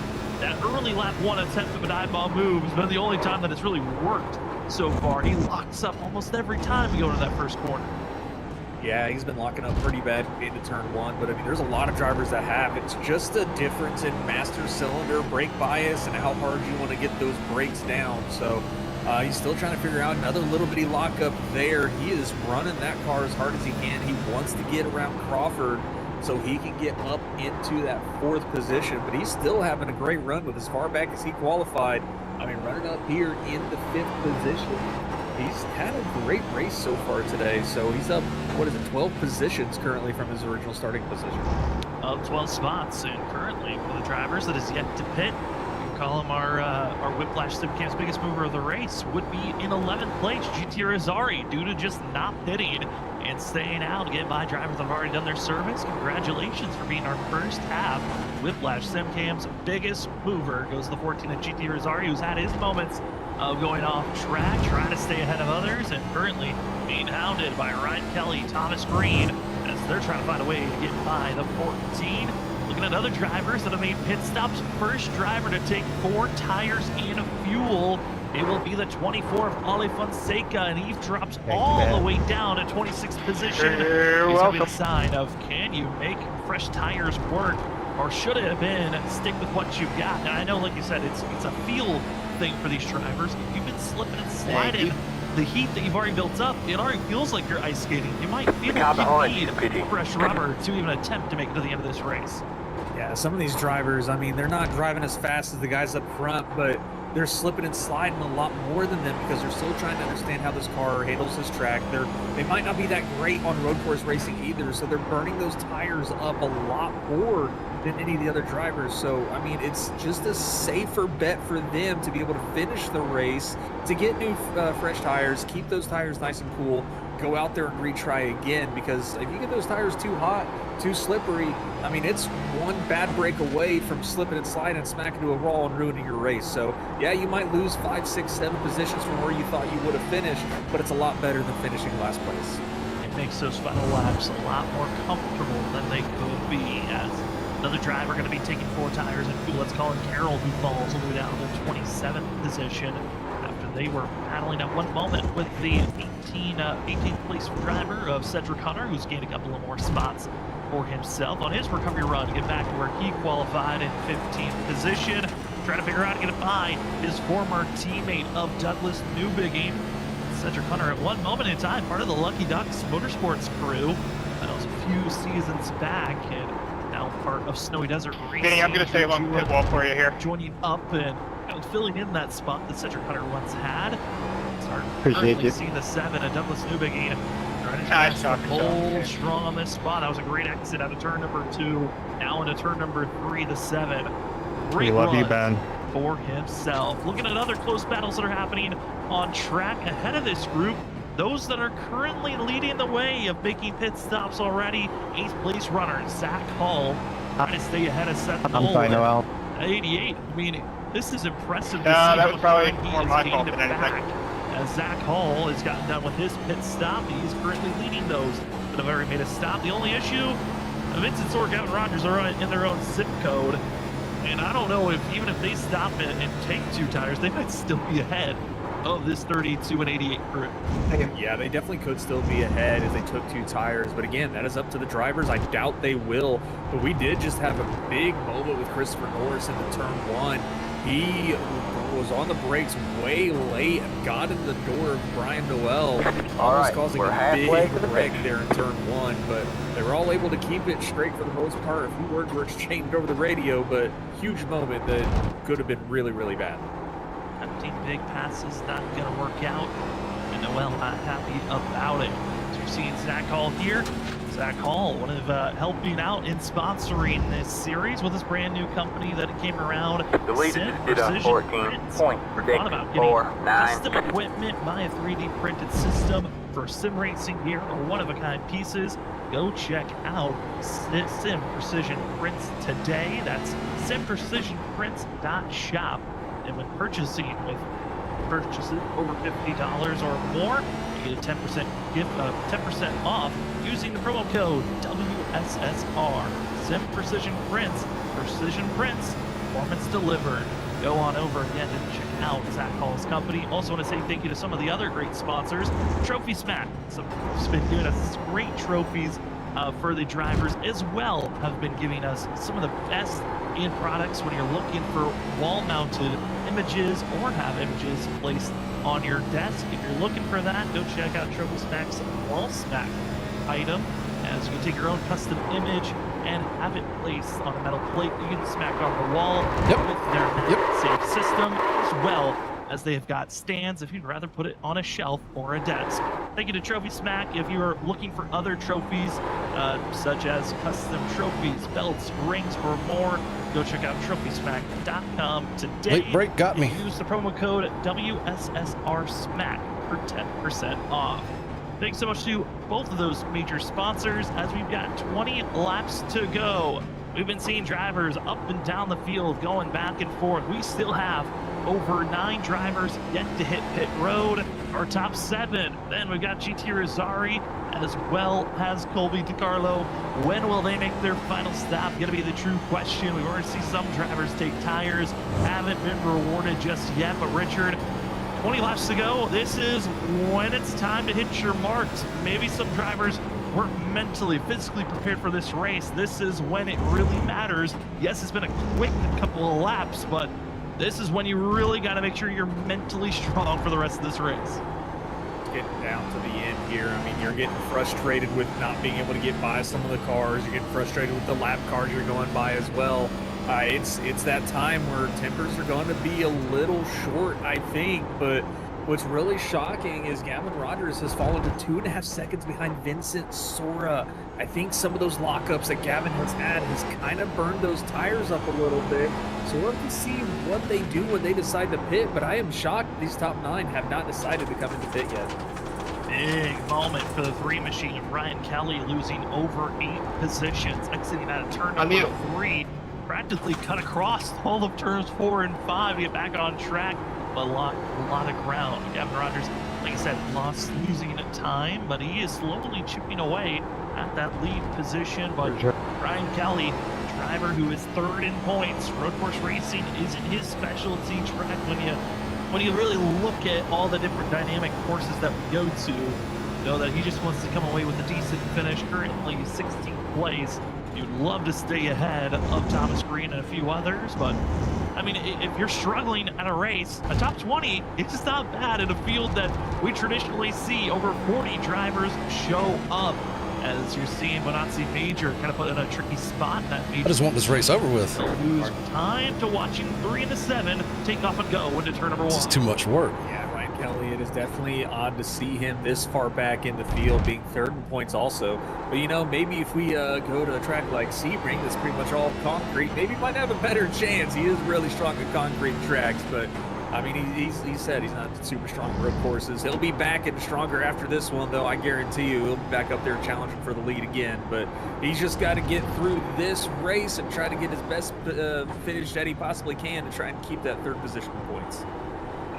that early lap 1 attempt of a dive bomb move has been the only time that it's really worked so far. He locks up almost every time we go to that first corner. Yeah, he's been locking up pretty bad into turn 1, but I mean, there's a lot of drivers that have. It's just a difference in master cylinder brake bias and how hard you want to get those brakes down. So he's still trying to figure out another little bitty lockup there. He is running that car as hard as he can. He wants to get around Crawford so he can get up into that 4th position, but he's still having a great run with as far back as he qualified. I mean, running up here in the 5th position. He's had a great race so far today, so he's up, 12 positions currently from his original starting position. 12 spots, and currently for the drivers that is yet to pit, you can call him our Whiplash SimCam's biggest mover of the race, would be in 11th place, GT Rizzari, due to just not pitting and staying out to get by drivers that have already done their service. Congratulations for being our first half Whiplash SimCam's biggest mover. Goes to the 14 of GT Rizzari, who's had his moments of going off track, trying to stay ahead of others, and currently being hounded by Ryan Kelly, Thomas Green, as they're trying to find a way to get by the 14. Looking at other drivers that have made pit stops. First driver to take 4 tires in fuel. It will be the 24 of Ale Fonseca, and he drops all the way down to 26th position. It's going to be the sign of, can you make fresh tires work, or should it have been stick with what you've got? And I know, like you said, it's a feel thing for these drivers. You've been slipping and sliding. The heat that you've already built up, it already feels like you're ice skating. You might feel like you need fresh rubber to even attempt to make it to the end of this race. Yeah, some of these drivers, I mean, they're not driving as fast as the guys up front, but they're slipping and sliding a lot more than them because they're still trying to understand how this car handles this track. They might not be that great on road course racing either, so they're burning those tires up a lot more than any of the other drivers. So, I mean, it's just a safer bet for them to be able to finish the race, to get new fresh tires, keep those tires nice and cool, go out there and retry again, because if you get those tires too hot, too slippery, I mean, it's one bad break away from slipping and sliding and smacking to a wall and ruining your race. So, yeah, you might lose 5, 6, 7 positions from where you thought you would have finished, but it's a lot better than finishing last place. It makes those final laps a lot more comfortable than they could be, as another driver going to be taking 4 tires in fuel. Let's call it Carroll, who falls all the way down to the 27th position after they were battling at one moment with the 18th place driver of Cedric Hunter, who's gained a couple of more spots for himself on his recovery run to get back to where he qualified in 15th position. Trying to figure out how to get by his former teammate of Douglas Newbigging. Cedric Hunter at one moment in time, part of the Lucky Ducks Motorsports crew. That was a few seasons back, and now part of Snowy Desert Racing. Danny, I'm going to stay along the pit wall for you here. Joining up and filling in that spot that Cedric Hunter once had. Appreciate you. Seeing the 7 of Douglas Newbigging. Hold strong on this spot. That was a great exit out of turn number 2. Now into turn number 3, the 7. Great We love run you, Ben. for himself. Looking at other close battles that are happening on track ahead of this group. Those that are currently leading the way of making pit stops already. 8th place runner Zach Hall trying to stay ahead of Seth I'm fine, Noel. 88. I mean, this is impressive to see that was probably how more my fault than anything. As Zach Hall has gotten done with his pit stop, he's currently leading those that have already made a stop. The only issue, Vincent Sorgout and Rogers are in their own zip code, and I don't know if even if they stop and take 2 tires, they might still be ahead of this 32 and 88 crew. Yeah, they definitely could still be ahead if they took 2 tires, but again, that is up to the drivers. I doubt they will, but we did just have a big moment with Christopher Norris into turn 1. He was on the brakes way late and got in the door of Brian Noel almost causing we're a halfway big to the wreck finish. there in turn 1, but they were all able to keep it straight for the most part. A few words were exchanged over the radio, but huge moment that could have been really, really bad. 15 big passes not going to work out, and Noel not happy about it. So you're seeing Zach Hall here. Zach Hall, one of helping out in sponsoring this series with this brand new company that came around. The lead Sim is did a Precision Prints. Thought about getting 14.649. custom equipment, buy a 3D printed system for sim racing gear or one-of-a-kind pieces. Go check out Sim Precision Prints today. That's simprecisionprints.shop. And when purchasing with purchases over $50 or more, you get a 10% gift, 10% off using the promo code WSSR. Sim Precision Prints, precision prints, performance delivered. Go on over again and check out Zach Hall's company. Also want to say thank you to some of the other great sponsors. Trophy Smack, has been giving us great trophies for the drivers, as well have been giving us some of the best in products when you're looking for wall-mounted images or have images placed on your desk. If you're looking for that, go check out Trophy Smack's Wall Smack item, as you can take your own custom image and have it placed on a metal plate you can smack on the wall with their safe system, as well as they have got stands if you'd rather put it on a shelf or a desk. Thank you to Trophy Smack. If you are looking for other trophies, such as custom trophies, belts, rings, or more, go check out TrophySmack.com today. Late break got me. Use the promo code WSSRSmack for 10% off. Thanks so much to both of those major sponsors, as we've got 20 laps to go. We've been seeing drivers up and down the field going back and forth. We still have over 9 drivers yet to hit pit road, our top 7. Then we've got GT Rosari as well as Colby DiCarlo. When will they make their final stop? Going to be the true question. We've already seen some drivers take tires, haven't been rewarded just yet, but Richard, 20 laps to go. This is when it's time to hit your marks. Maybe some drivers weren't mentally, physically prepared for this race. This is when it really matters. Yes, it's been a quick couple of laps, but this is when you really got to make sure you're mentally strong for the rest of this race. Getting down to the end here. I mean, you're getting frustrated with not being able to get by some of the cars. You're getting frustrated with the lap cars you're going by as well. It's that time where tempers are going to be a little short, I think, but what's really shocking is Gavin Rogers has fallen to 2.5 seconds behind Vincent Sora. I think some of those lockups that Gavin has had has kind of burned those tires up a little bit. So we'll have to see what they do when they decide to pit, but I am shocked these top 9 have not decided to come into pit yet. Big moment for the 3 machine. Ryan Kelly losing over 8 positions, exiting out of turn number 3. Practically cut across all of turns 4 and 5 to get back on track. A lot of ground. Gavin Rogers, like I said, losing time, but he is slowly chipping away at that lead position. But Ryan Kelly, driver who is 3rd in points, road course racing isn't his specialty track. When you really look at all the different dynamic courses that we go to, you know that he just wants to come away with a decent finish. Currently 16th place. You'd love to stay ahead of Thomas Green and a few others, but I mean, if you're struggling at a race, a top 20, it's just not bad in a field that we traditionally see over 40 drivers show up. As you're seeing Bonazzi Major kind of put in a tricky spot. That I just want this race over with. They'll lose time to watching 3 and 7 take off and go into turn number 1. This is too much work. Yeah, Ryan Kelly, it is definitely odd to see him this far back in the field, being 3rd in points also. But, you know, maybe if we go to a track like Sebring that's pretty much all concrete, maybe he might have a better chance. He is really strong at concrete tracks, but, I mean, he said he's not super strong at road courses. He'll be back and stronger after this one, though. I guarantee you he'll be back up there challenging for the lead again. But he's just got to get through this race and try to get his best finish that he possibly can to try and keep that 3rd position points.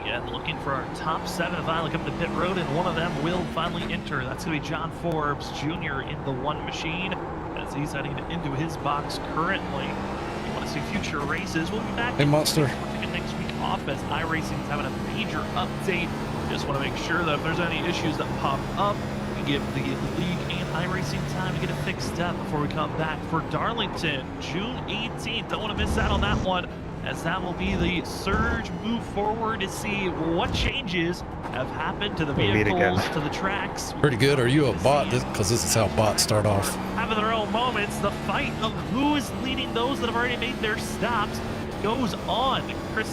Yeah, looking for our top 7 finally come to pit road, and one of them will finally enter. That's going to be John Forbes Jr. in the 1 machine as he's heading into his box currently. If you want to see future races, we'll be back. Hey, Monster. Next week off as iRacing is having a major update. Just want to make sure that if there's any issues that pop up, we give the league and iRacing time to get it fixed up before we come back for Darlington, June 18th. Don't want to miss out on that one. as that will be the surge move forward to see what changes have happened to the vehicles, to the tracks. Pretty good. Are you a bot? Because this is how bots start off. Having their own moments, the fight of who is leading those that have already made their stops goes on. Chris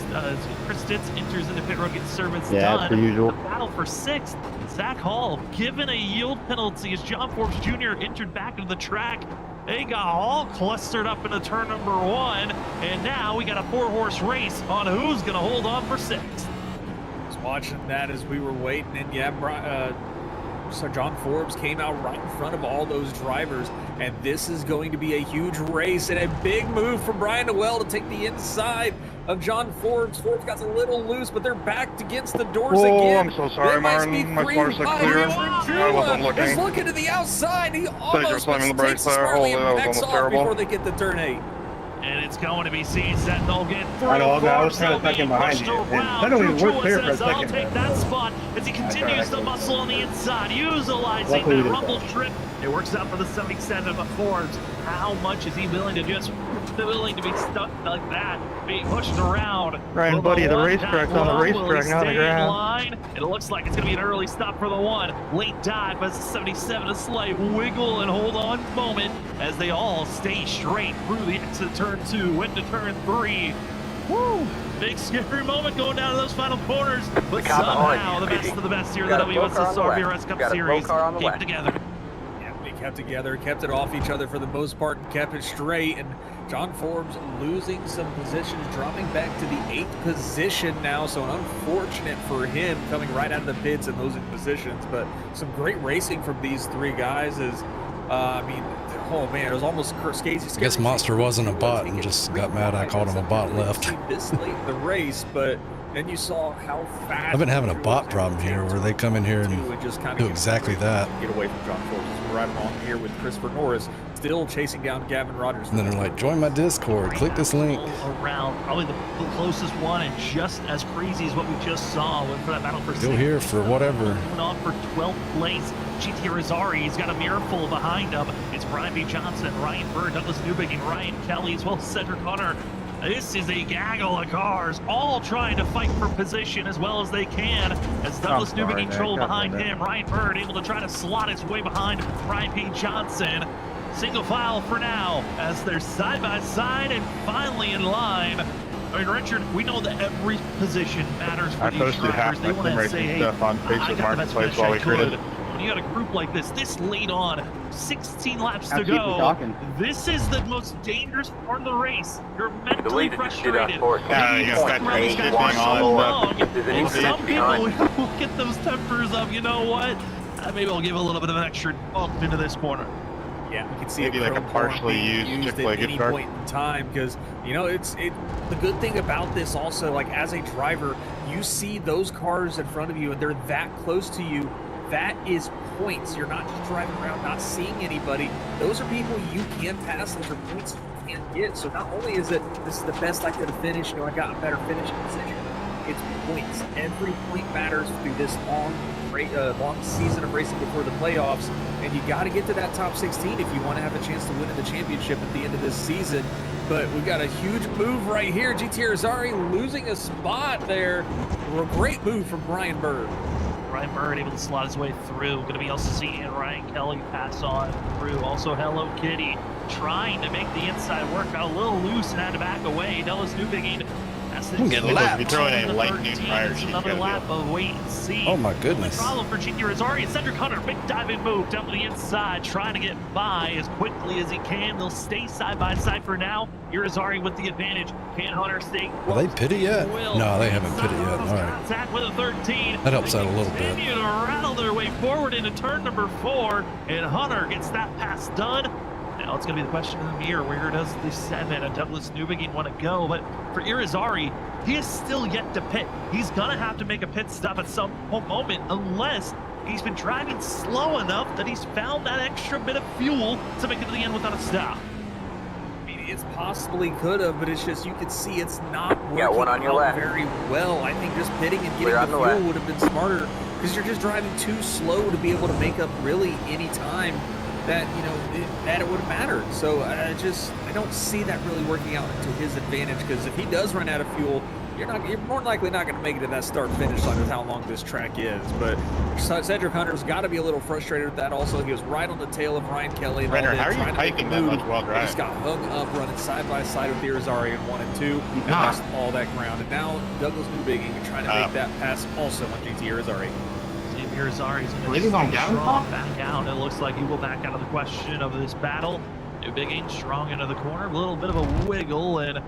Stitz enters into pit road, gets service done. As per usual. The battle for sixth. Zach Hall given a yield penalty as John Forbes Jr. entered back into the track. They got all clustered up into turn number 1, and now we got a 4-horse race on who's going to hold on for sixth. Was watching that as we were waiting, and so John Forbes came out right in front of all those drivers, and this is going to be a huge race and a big move from Brian Noel to take the inside of John Forbes. Forbes got a little loose, but they're backed against the doors again. I'm so sorry, Martin. My car's so clear. I wasn't looking. He's looking to the outside. He almost slamming the brakes there. smartly Holy, that was backs almost off terrible. before they get to turn 8. And it's going to be seen. Sentinel get through. I know, I was Forbes, trying to tuck him behind pushed you. around. And I don't even Drew work clear Joyce for a says, I'll second take there. that spot as he continues to muscle on the inside, utilizing Luckily that we did rumble that. strip. It works out for the 77 of Forbes. How much is he willing to just willing to be stuck like that, being pushed around? Ryan, Will buddy, the one racetrack's down on the low? Will he racetrack, not the stay in ground. line? It looks like it's going to be an early stop for the 1. Late dive as the 77 a slight wiggle and hold on moment as they all stay straight through the exit turn 2 into turn 3. Woo! Big scary moment going down to those final corners, but somehow the best of the best here in the WSSR VRS Cup Series came together. Yeah, they kept together, kept it off each other for the most part, and kept it straight. And John Forbes losing some positions, dropping back to the 8th position now. So unfortunate for him coming right out of the pits and losing positions. But some great racing from these 3 guys. Oh man, it was almost scary. I guess Monster wasn't a bot and just got mad I called him a bot and left. This late in the race, but then you saw how fast. I've been having a bot problem here where they come in here and just kind do exactly that. Get away from John Forbes. We're right along here with Christopher Norris, still chasing down Gavin Rogers. And then they're like, join my Discord, click this link. Around, probably the closest one, and just as crazy as what we just saw for that battle for Still here for whatever. Coming off for 12th place, GT Rizzari. He's got a mirror full behind him. It's Brian B. Johnson, Ryan Bird, Douglas Newbig, and Ryan Kelly, as well as Cedric Hunter. This is a gaggle of cars, all trying to fight for position as well as they can. As Douglas Newbig controlled behind him, Ryan Bird able to try to slot his way behind Brian P. Johnson. Single file for now as they're side by side and finally in line. I mean, Richard, we know that every position matters for these drivers. They want to say, hey, I got the best finish I could. When you got a group like this late on, 16 laps to go, this is the most dangerous part of the race. You're mentally frustrated. Yeah, Stuck around these guys for so long, and some people will get those tempers up. You know what? Maybe I'll give a little bit of an extra bump into this corner. Yeah, we can see Maybe like a partially used at any point in time, because it's the good thing about this also, like as a driver, you see those cars in front of you and they're that close to you. That is points. You're not just driving around not seeing anybody. Those are people you can pass. Those are points you can't get. So not only is it this is the best I could have finished, I got a better finishing position. It's points. Every point matters through this long season of racing before the playoffs, and you got to get to that top 16 if you want to have a chance to win in the championship at the end of this season. But we got a huge move right here. GT Rizzari losing a spot there. A great move from Brian Bird. Ryan Bird able to slot his way through. Going to be LCC and Ryan Kelly pass on through. Also Hello Kitty trying to make the inside work. Got a little loose and had to back away. Dallas Newbig get lapped. You're throwing a light new tire. Another lap of wait and see. Oh my goodness. The problem for GT Rizzari and Cedric Hunter. Big diving move down to the inside, trying to get by as quickly as he can. They'll stay side by side for now. Rizzari with the advantage. Can Hunter stay? Are they pitted yet? No, they haven't pitted yet. All right. Contact with a 13. That helps out a little bit. Continue to rattle their way forward into turn number 4, and Hunter gets that pass done. Now it's going to be the question of the mirror. Where does the 7 and Douglas Newbig want to go? But for Rizzari, he is still yet to pit. He's going to have to make a pit stop at some moment unless he's been driving slow enough that he's found that extra bit of fuel to make it to the end without a stop. It's possibly could have, but it's just you can see it's not working out very well. I think just pitting and getting the fuel would have been smarter because you're just driving too slow to be able to make up really any time that, you know, that it would have mattered. So I don't see that really working out to his advantage, because if he does run out of fuel, you're more than likely not going to make it to that start-finish line with how long this track is. But Cedric Hunter's got to be a little frustrated with that. Also, he was right on the tail of Ryan Kelly. Renner, how are you hiking that much while driving? He just got hung up running side by side with Irizarry in 1 and 2 and lost all that ground. And now Douglas Newbigging trying to make that pass also on GT Irizarry. Irizarry's going to strong back out. It looks like he will back out of the question of this battle. Newbigging strong into the corner, a little bit of a wiggle, and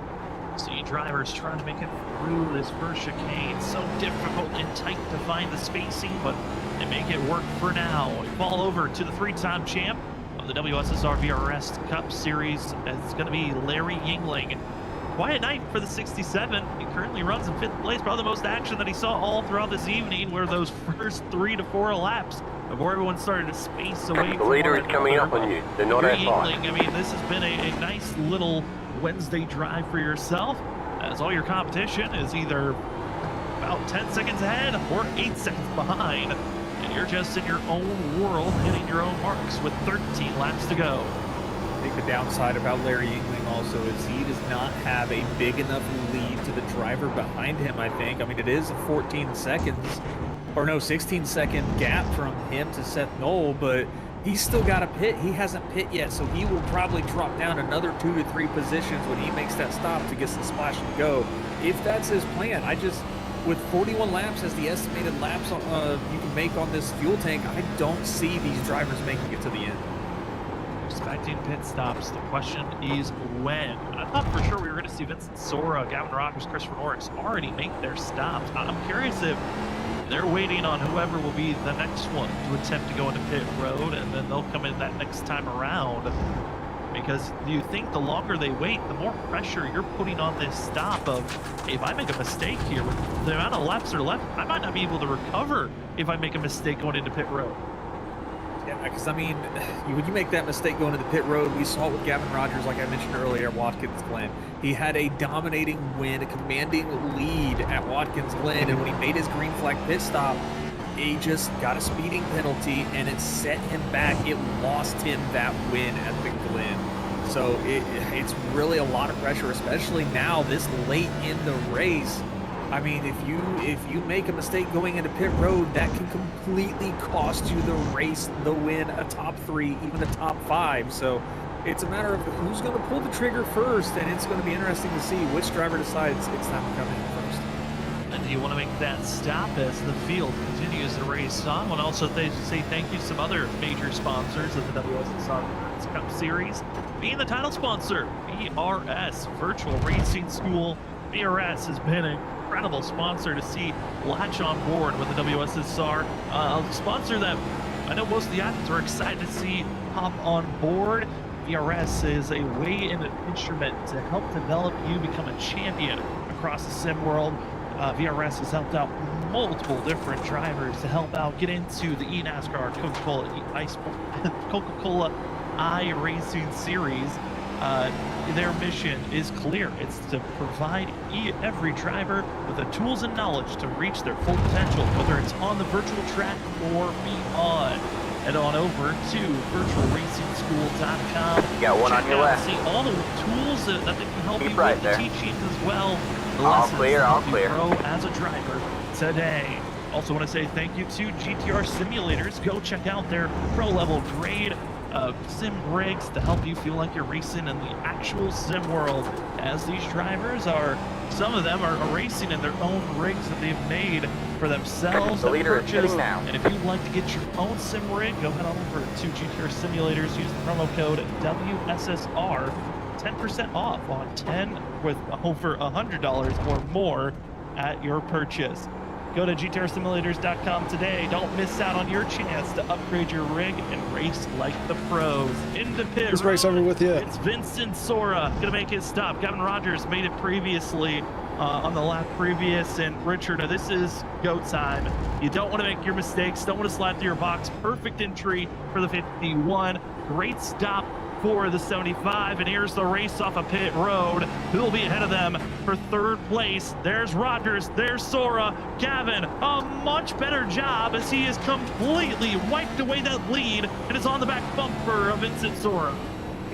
see drivers trying to make it through this first chicane. So difficult and tight to find the spacing, but they make it work for now. We fall over to the 3-time champ of the WSSR VRS Cup Series. It's going to be Larry Yingling. Quiet night for the 67. He currently runs in 5th place. Probably the most action that he saw all throughout this evening were those first 3 to 4 laps before everyone started to space away. The leader is coming up on you. They're not as far. I mean, this has been a nice little Wednesday drive for yourself, as all your competition is either about 10 seconds ahead or 8 seconds behind, and you're just in your own world hitting your own marks with 13 laps to go. I think the downside about Larry Yingling also is he does not have a big enough lead to the driver behind him, I think. I mean, it is a 16 second gap from him to Seth Knoll, but he's still got to pit. He hasn't pit yet, so he will probably drop down another 2 to 3 positions when he makes that stop to get some splash and go. If that's his plan, with 41 laps as the estimated laps you can make on this fuel tank, I don't see these drivers making it to the end. Expecting pit stops. The question is when. I thought for sure we were going to see Vincent Sora, Gavin Rogers, Christopher Norris already make their stops. I'm curious if they're waiting on whoever will be the next one to attempt to go into pit road, and then they'll come in that next time around. Because you think the longer they wait, the more pressure you're putting on this stop of, if I make a mistake here, with the amount of laps that are left, I might not be able to recover if I make a mistake going into pit road. Yeah, because I mean, when you make that mistake going to the pit road, we saw it with Gavin Rogers, like I mentioned earlier, at Watkins Glen. He had a dominating win, a commanding lead at Watkins Glen, and when he made his green flag pit stop, he just got a speeding penalty, and it set him back. It lost him that win at the Glen. So it's really a lot of pressure, especially now this late in the race. I mean, if you make a mistake going into pit road, that can completely cost you the race, the win, a top 3, even a top 5. So it's a matter of who's going to pull the trigger first, and it's going to be interesting to see which driver decides it's time to come in first. And do you want to make that stop as the field continues to race on? And also say thank you to some other major sponsors of the WSSR Cup Series, being the title sponsor, VRS Virtual Racing School. VRS has been an incredible sponsor to see latch on board with the WSSR, a sponsor that I know most of the athletes are excited to see hop on board. VRS is a way and an instrument to help develop you become a champion across the sim world. VRS has helped out multiple different drivers to help out get into the eNASCAR Coca-Cola iRacing Series. Their mission is clear. It's to provide every driver with the tools and knowledge to reach their full potential, whether it's on the virtual track or beyond. Head on over to virtualracingschool.com. You got one on your left. See all the tools that they can help you right with, there. the teachings as well. The All lessons clear, to all help clear. you grow as a driver today. Also want to say thank you to GTR Simulators. Go check out their pro level grade sim rigs to help you feel like you're racing in the actual sim world, as these drivers some of them are racing in their own rigs that they've made for themselves. The leader is sitting now. And if you'd like to get your own sim rig, go head on over to GTR Simulators. Use the promo code WSSR, 10% off on 10 with over $100 or more at your purchase. Go to GTRsimulators.com today. Don't miss out on your chance to upgrade your rig and race like the pros. Into pit Let's race over with you. It's Vincent Sora gonna make his stop. Gavin Rogers made it previously on the lap previous, and Richard, this is go time. You don't want to make your mistakes. Don't want to slide through your box. Perfect entry for the 51. Great stop 54 of the 75, and here's the race off of pit road. Who'll be ahead of them for third place? There's Rogers, there's Sora. Gavin, a much better job as he has completely wiped away that lead and is on the back bumper of Vincent Sora.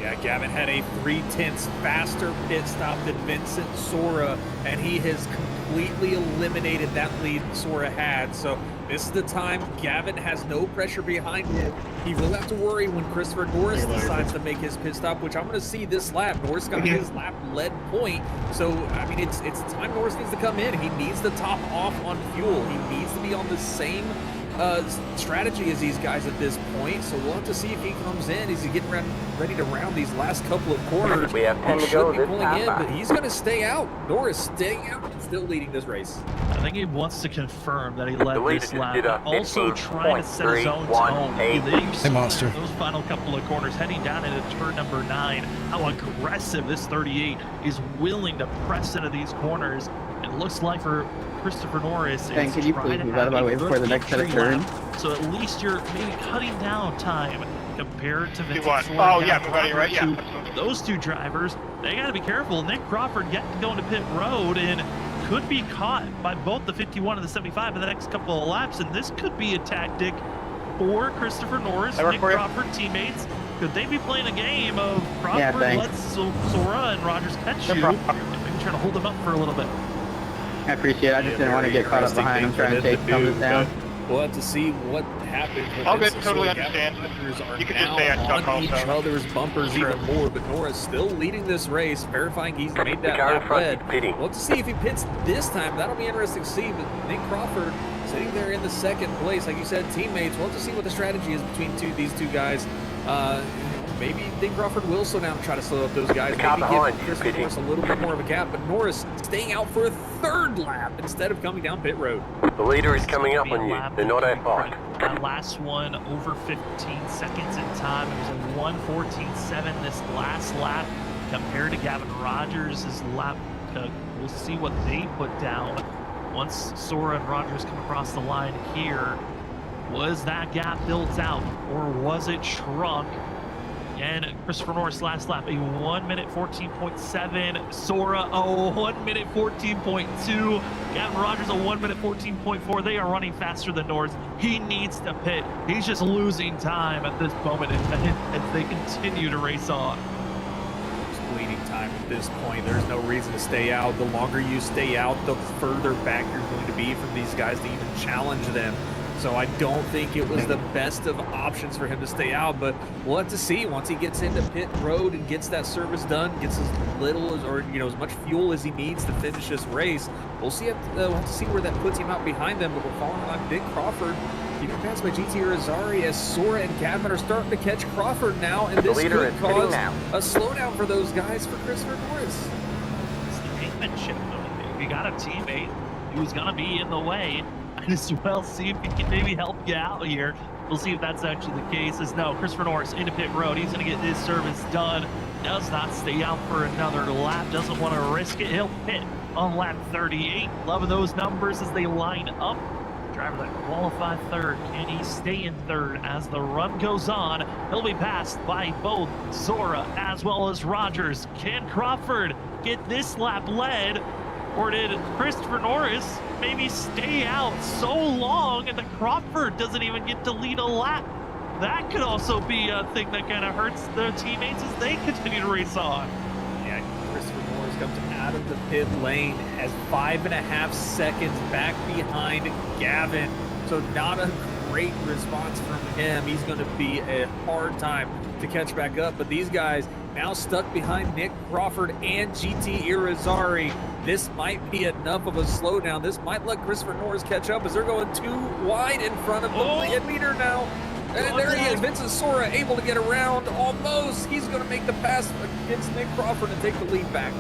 Yeah, Gavin had a 3/10 faster pit stop than Vincent Sora, and he has completely eliminated that lead Sora had. So this is the time. Gavin has no pressure behind him. He will have to worry when Christopher Norris decides to make his pit stop, which I'm going to see this lap. Norris got his lap lead point. So, I mean, it's time Norris needs to come in. He needs to top off on fuel. He needs to be on the same strategy as these guys at this point, so we'll have to see if he comes in. Is he getting ready to round these last couple of corners? We have 10 to go this time. But he's going to stay out. Norris staying out, still leading this race. I think he wants to confirm that he led this lap, also trying to set his own tone. Hey, Monster. Those final couple of corners, heading down into turn number 9, how aggressive this 38 is willing to press into these corners. It looks like for Christopher Norris, Ben, can you please move out of my way before the next set of turns? So at least you're maybe cutting down time compared to Vincent Sora. Oh, yeah, move out of your right, yeah. Those two drivers, they got to be careful. Nick Crawford getting to go into pit road and could be caught by both the 51 and the 75 in the next couple of laps, and this could be a tactic for Christopher Norris, Nick Crawford teammates. Could they be playing a game of Crawford lets Sora and Rogers catch you, and maybe trying to hold them up for a little bit? I appreciate it. I just didn't want to get caught up behind him trying to take thumbs down. We'll have to see what happens. Okay, totally understand. You can just stay at Chuck on each other's bumpers even more, but Norris still leading this race, verifying he's made that lap lead. We'll have to see if he pits this time. That'll be interesting to see, but Nick Crawford sitting there in the second place. Like you said, teammates, we'll have to see what the strategy is between these two guys. Maybe Nick Crawford will slow down and try to slow up those guys. Maybe give Christopher Norris a little bit more of a gap, but Norris staying out for a third lap instead of coming down pit road. The leader is coming up on you. They're not that far. That last one over 15 seconds in time. It was a 1:14.7 this last lap compared to Gavin Rogers' lap. We'll see what they put down once Sora and Rogers come across the line here. Was that gap built out or was it shrunk? And Christopher Norris last lap, a 1:14.7. Sora, a 1:14.2. Gavin Rogers, a 1:14.4. They are running faster than Norris. He needs to pit. He's just losing time at this moment as they continue to race on. Bleeding time at this point. There's no reason to stay out. The longer you stay out, the further back you're going to be from these guys to even challenge them. So I don't think it was the best of options for him to stay out, but we'll have to see once he gets into pit road and gets that service done, gets as little as, or as much fuel as he needs to finish this race. We'll see. We'll have to see where that puts him out behind them. But we're following on Nick Crawford. He got passed by GT Irizarry as Sora and Gavin are starting to catch Crawford now, and this could cause a slowdown for those guys for Christopher Norris. It's the gamemanship. If you got a teammate who's going to be in the way, as well, see if he can maybe help you out here. We'll see if that's actually the case. As no, Christopher Norris into pit road. He's going to get his service done. Does not stay out for another lap. Doesn't want to risk it. He'll pit on lap 38. Loving those numbers as they line up. Driver that qualified third. Can he stay in third as the run goes on? He'll be passed by both Sora as well as Rogers. Can Crawford get this lap led? Or did Christopher Norris maybe stay out so long and the Crawford doesn't even get to lead a lap? That could also be a thing that kind of hurts their teammates as they continue to race on. Yeah, Christopher Norris comes out of the pit lane, has 5.5 seconds back behind Gavin. So not a great response from him. He's going to be a hard time to catch back up. But these guys now stuck behind Nick Crawford and GT Irizarry. This might be enough of a slowdown. This might let Christopher Norris catch up as they're going too wide in front of the lead meter now. And there he is, Vincent Sora able to get around almost. He's going to make the pass against Nick Crawford and take the lead back.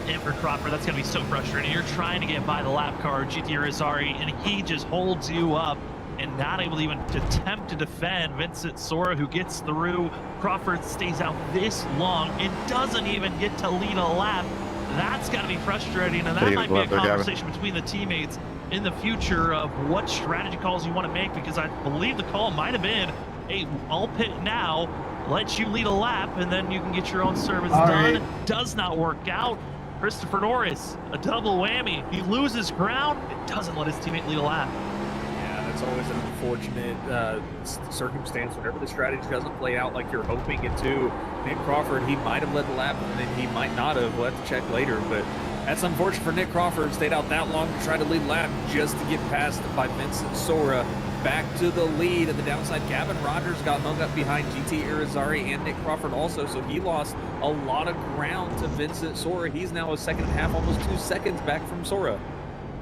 And for Crawford, that's going to be so frustrating. You're trying to get by the lap car, GT Irizarry, and he just holds you up and not able to even attempt to defend Vincent Sora, who gets through. Crawford stays out this long and doesn't even get to lead a lap. That's got to be frustrating, and that might be a conversation between the teammates in the future of what strategy calls you want to make, because I believe the call might have been hey, I'll pit now, let you lead a lap, and then you can get your own service All done. right. Does not work out. Christopher Norris, a double whammy. He loses ground. It doesn't let his teammate lead a lap. Yeah, that's always an unfortunate circumstance whenever the strategy doesn't play out like you're hoping it to. Nick Crawford, he might have led the lap, and then he might not have. We'll have to check later, but that's unfortunate for Nick Crawford. Stayed out that long to try to lead lap just to get passed by Vincent Sora. Back to the lead. At the downside, Gavin Rogers got hung up behind GT Irizarry and Nick Crawford also, so he lost a lot of ground to Vincent Sora. He's now a second and a half, almost 2 seconds back from Sora.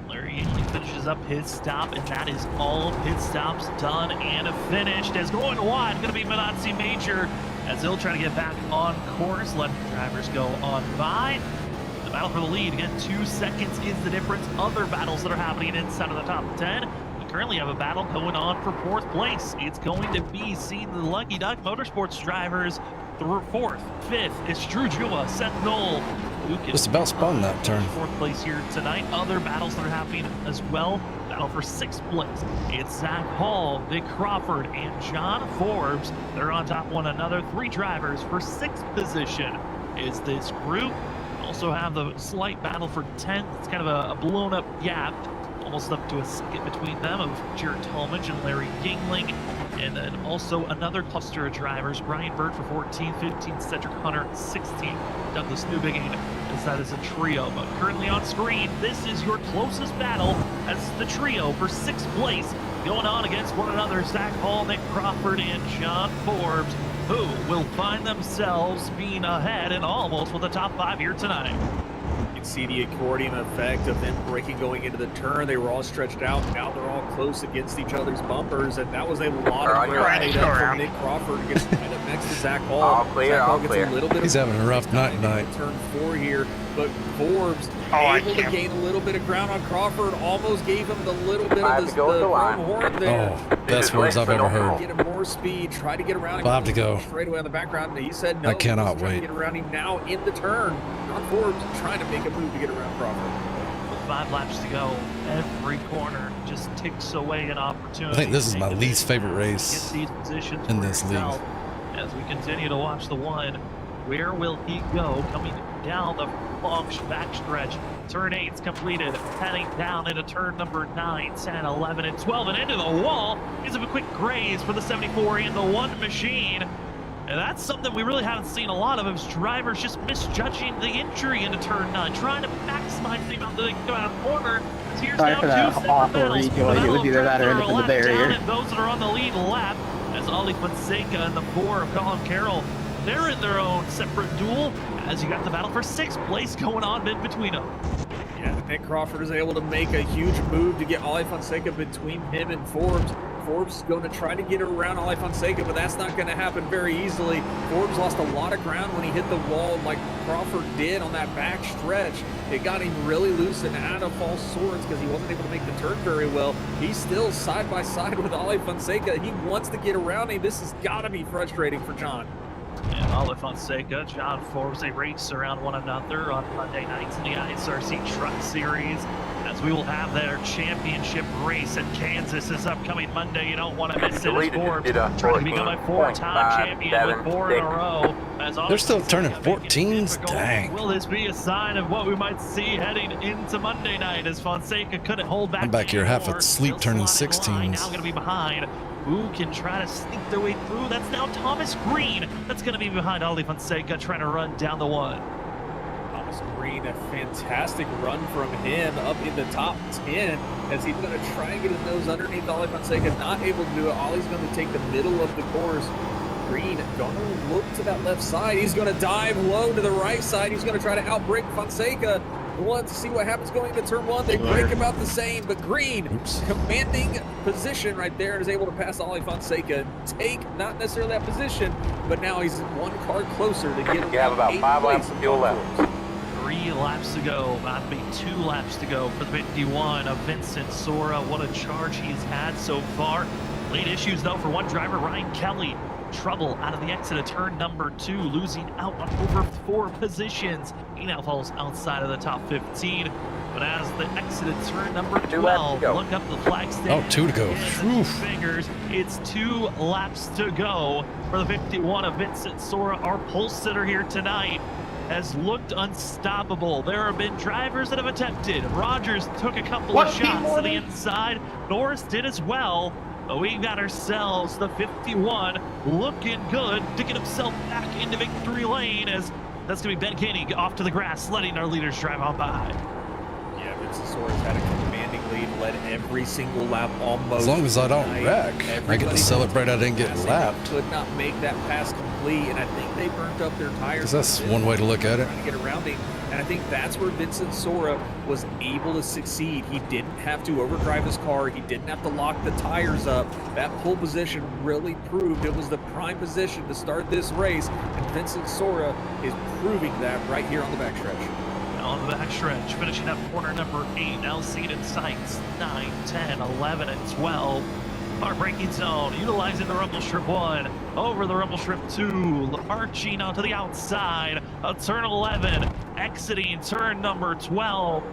Larry Ainley finishes up his stop, and that is all pit stops done and finished. As going wide, going to be Minazzi Major, as he'll try to get back on course, let drivers go on by. The battle for the lead, again, 2 seconds is the difference. Other battles that are happening inside of the top 10. We currently have a battle going on for 4th place. It's going to be seeing the Lucky Duck Motorsports drivers 4th, 5th. It's Drew Jua, Seth Knoll. Just about spun that turn. 4th place here tonight. Other battles that are happening as well. Battle for 6th place. It's Zach Hall, Vic Crawford, and John Forbes. They're on top of one another. 3 drivers for 6th position is this group. Also have the slight battle for 10th. It's kind of a blown up gap, almost up to a skip between them of Jared Talmadge and Larry Yingling. And then also another cluster of drivers, Brian Bird for 14, 15, Cedric Hunter, 16, Douglas Newbigin, as that is a trio. But currently on screen, this is your closest battle as the trio for 6th place, going on against one another, Zach Hall, Nick Crawford, and John Forbes, who will find themselves being ahead and almost with the top 5 here tonight. You can see the accordion effect of them braking going into the turn. They were all stretched out. Now they're all close against each other's bumpers, and that was a lot of ground made up from Nick Crawford to get right up next to Zach Hall. All clear, Zach Hall all gets clear. a little bit He's of having a rough night tonight. Turn 4 here, but Forbes able to gain a little bit of ground on Crawford. Almost gave him the little bit of the front horn there. Oh, best words I've ever heard. Get him more speed. Try to get around him. 5 to go. Straight away on the background. He said no. I cannot He's trying wait. to get around him now in the turn. John Forbes trying to make a move to get around Crawford. With 5 laps to go, every corner just ticks away an opportunity. I think this is my least favorite race Get these positions in for this league. yourself. As we continue to watch the one, where will he go? Coming down the long backstretch. Turn 8's completed, heading down into turn number 9, 10, 11, and 12, and into the wall. Gives him a quick graze for the 74 and the 1 machine. And that's something we really haven't seen a lot of, is drivers just misjudging the entry into turn 9, trying to maximize the amount that they can go out of corner. Here's Sorry now for that 2 separate awful battles. rejoin. It was either that or into the barrier. And those that are on the lead lap, as Ollie Fonseca and the 4 of Colin Carroll, they're in their own separate duel, as you got the battle for 6th place going on in between them. Yeah, Nick Crawford is able to make a huge move to get Ollie Fonseca between him and Forbes. Forbes is going to try to get around Ollie Fonseca, but that's not going to happen very easily. Forbes lost a lot of ground when he hit the wall like Crawford did on that back stretch. It got him really loose and out of false swords because he wasn't able to make the turn very well. He's still side by side with Ollie Fonseca. He wants to get around him. This has got to be frustrating for John. And Ollie Fonseca, John Forbes, they race around one another on Monday nights in the ISRC Truck Series, as we will have their championship race at Kansas this upcoming Monday. You don't want to miss it, as Forbes trying to become a 4-time champion with 4 in a row. They're still turning 14s? Dang. Will this be a sign of what we might see heading into Monday night, as Fonseca couldn't hold back? I'm back here half anymore. asleep Still turning slotted in line, 16s. Now going to be behind. Who can try to sneak their way through? That's now Thomas Green. That's going to be behind Ollie Fonseca, trying to run down the 1. Thomas Green, a fantastic run from him up in the top 10 as he's going to try and get his nose underneath Ollie Fonseca. Not able to do it. Ollie's going to take the middle of the course. Green going to look to that left side. He's going to dive low to the right side. He's going to try to outbrake Fonseca. We'll have to see what happens going into turn 1. They break about the same, but Green, commanding position right there, and is able to pass Ollie Fonseca. Take not necessarily that position, but now he's 1 car closer to get him. You have about 5 laps of fuel left. 3 laps to go, about to be 2 laps to go for the 51 of Vincent Sora. What a charge he's had so far. Late issues though for one driver, Ryan Kelly. Trouble out of the exit of turn number 2, losing out on over 4 positions. He now falls outside of the top 15. But as the exit at turn number 2 laps to 12, go. look up the flag stand. Oh, 2 to go. His fingers. It's 2 laps to go for the 51 of Vincent Sora. Our pole sitter here tonight has looked unstoppable. There have been drivers that have attempted. Rogers took a couple of shots to the inside. Norris did as well. But we got ourselves the 51 looking good to get himself back into victory lane, as that's going to be Ben Kinney off to the grass, letting our leaders drive on by. Yeah, Vincent Sora's had a commanding lead, led every single lap almost. As long as I don't tonight. wreck, I get Everybody to celebrate I didn't get passing lapped. could not make that pass complete, and I think they burnt up their tires. Because that's one way to look at it. Trying to get around him, and I think that's where Vincent Sora was able to succeed. He didn't have to overdrive his car. He didn't have to lock the tires up. That pole position really proved it was the prime position to start this race, and Vincent Sora is proving that right here on the backstretch. On the backstretch, finishing up corner number 8, now seen in sights 9, 10, 11, and 12. Our braking zone, utilizing the rumble strip 1, over the rumble strip 2, arching onto the outside of turn 11, exiting turn number 12.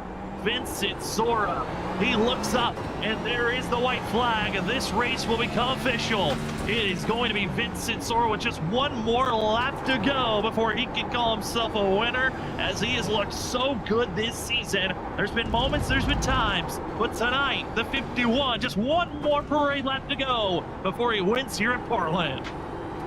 Vincent Sora, he looks up, and there is the white flag. This race will become official. It is going to be Vincent Sora with just one more lap to go before he can call himself a winner, as he has looked so good this season. There's been moments, there's been times, but tonight, the 51, just one more parade lap to go before he wins here in Portland.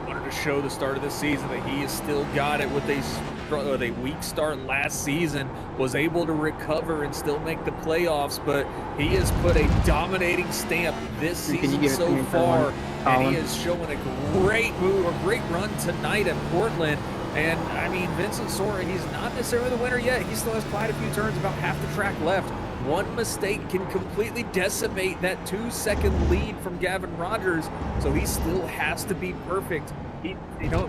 Wanted to show the start of the season that he has still got it with a weak start last season, was able to recover and still make the playoffs, but he has put a dominating stamp this season so far, and he is showing a great move, a great run tonight at Portland. And I mean, Vincent Sora, he's not necessarily the winner yet. He still has quite a few turns, about half the track left. One mistake can completely decimate that 2-second lead from Gavin Rogers, so he still has to be perfect. It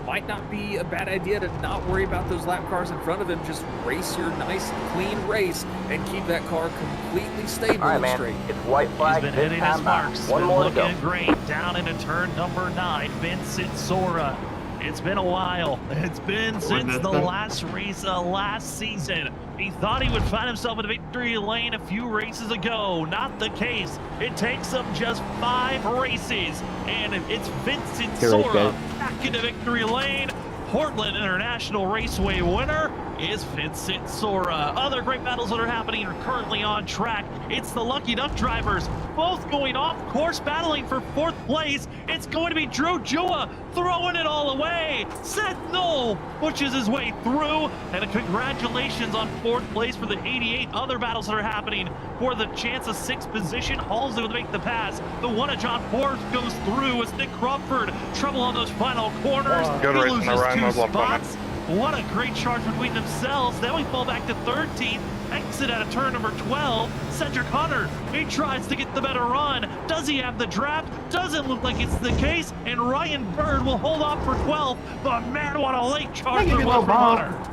might not be a bad idea to not worry about those lap cars in front of him. Just race your nice, clean race and keep that car completely stable and straight. It's white flag. He's been hitting his marks. One more to go. Looking great down into turn number 9. Vincent Sora. It's been a while. It's been since the last race last season. He thought he would find himself in a victory lane a few races ago. Not the case. It takes him just 5 races, and it's Vincent Sora back into victory lane. Portland International Raceway winner is Vincent Sora. Other great battles that are happening are currently on track. It's the Lucky Duck drivers, both going off course, battling for 4th place. It's going to be Drew Jua throwing it all away. Seth Knoll pushes his way through, and congratulations on 4th place for the 88 other battles that are happening for the chance of 6th position. Halsey would make the pass. The one of John Forbes goes through as Nick Crawford trouble on those final corners. He loses 2 spots. What a great charge between themselves. Then we fall back to 13th. Exit out of turn number 12. Cedric Hunter, he tries to get the better run. Does he have the draft? Doesn't look like it's the case. And Ryan Bird will hold off for 12th. But man, what a late charge there was from Hunter.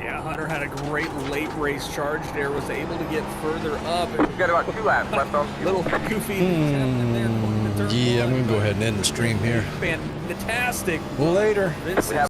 Yeah, Hunter had a great late race charge there, was able to get further up. We've got about 2 laps left on. Little goofy things happening there. Yeah, I'm going to go ahead and end the stream here. Fantastic. Later. Vincent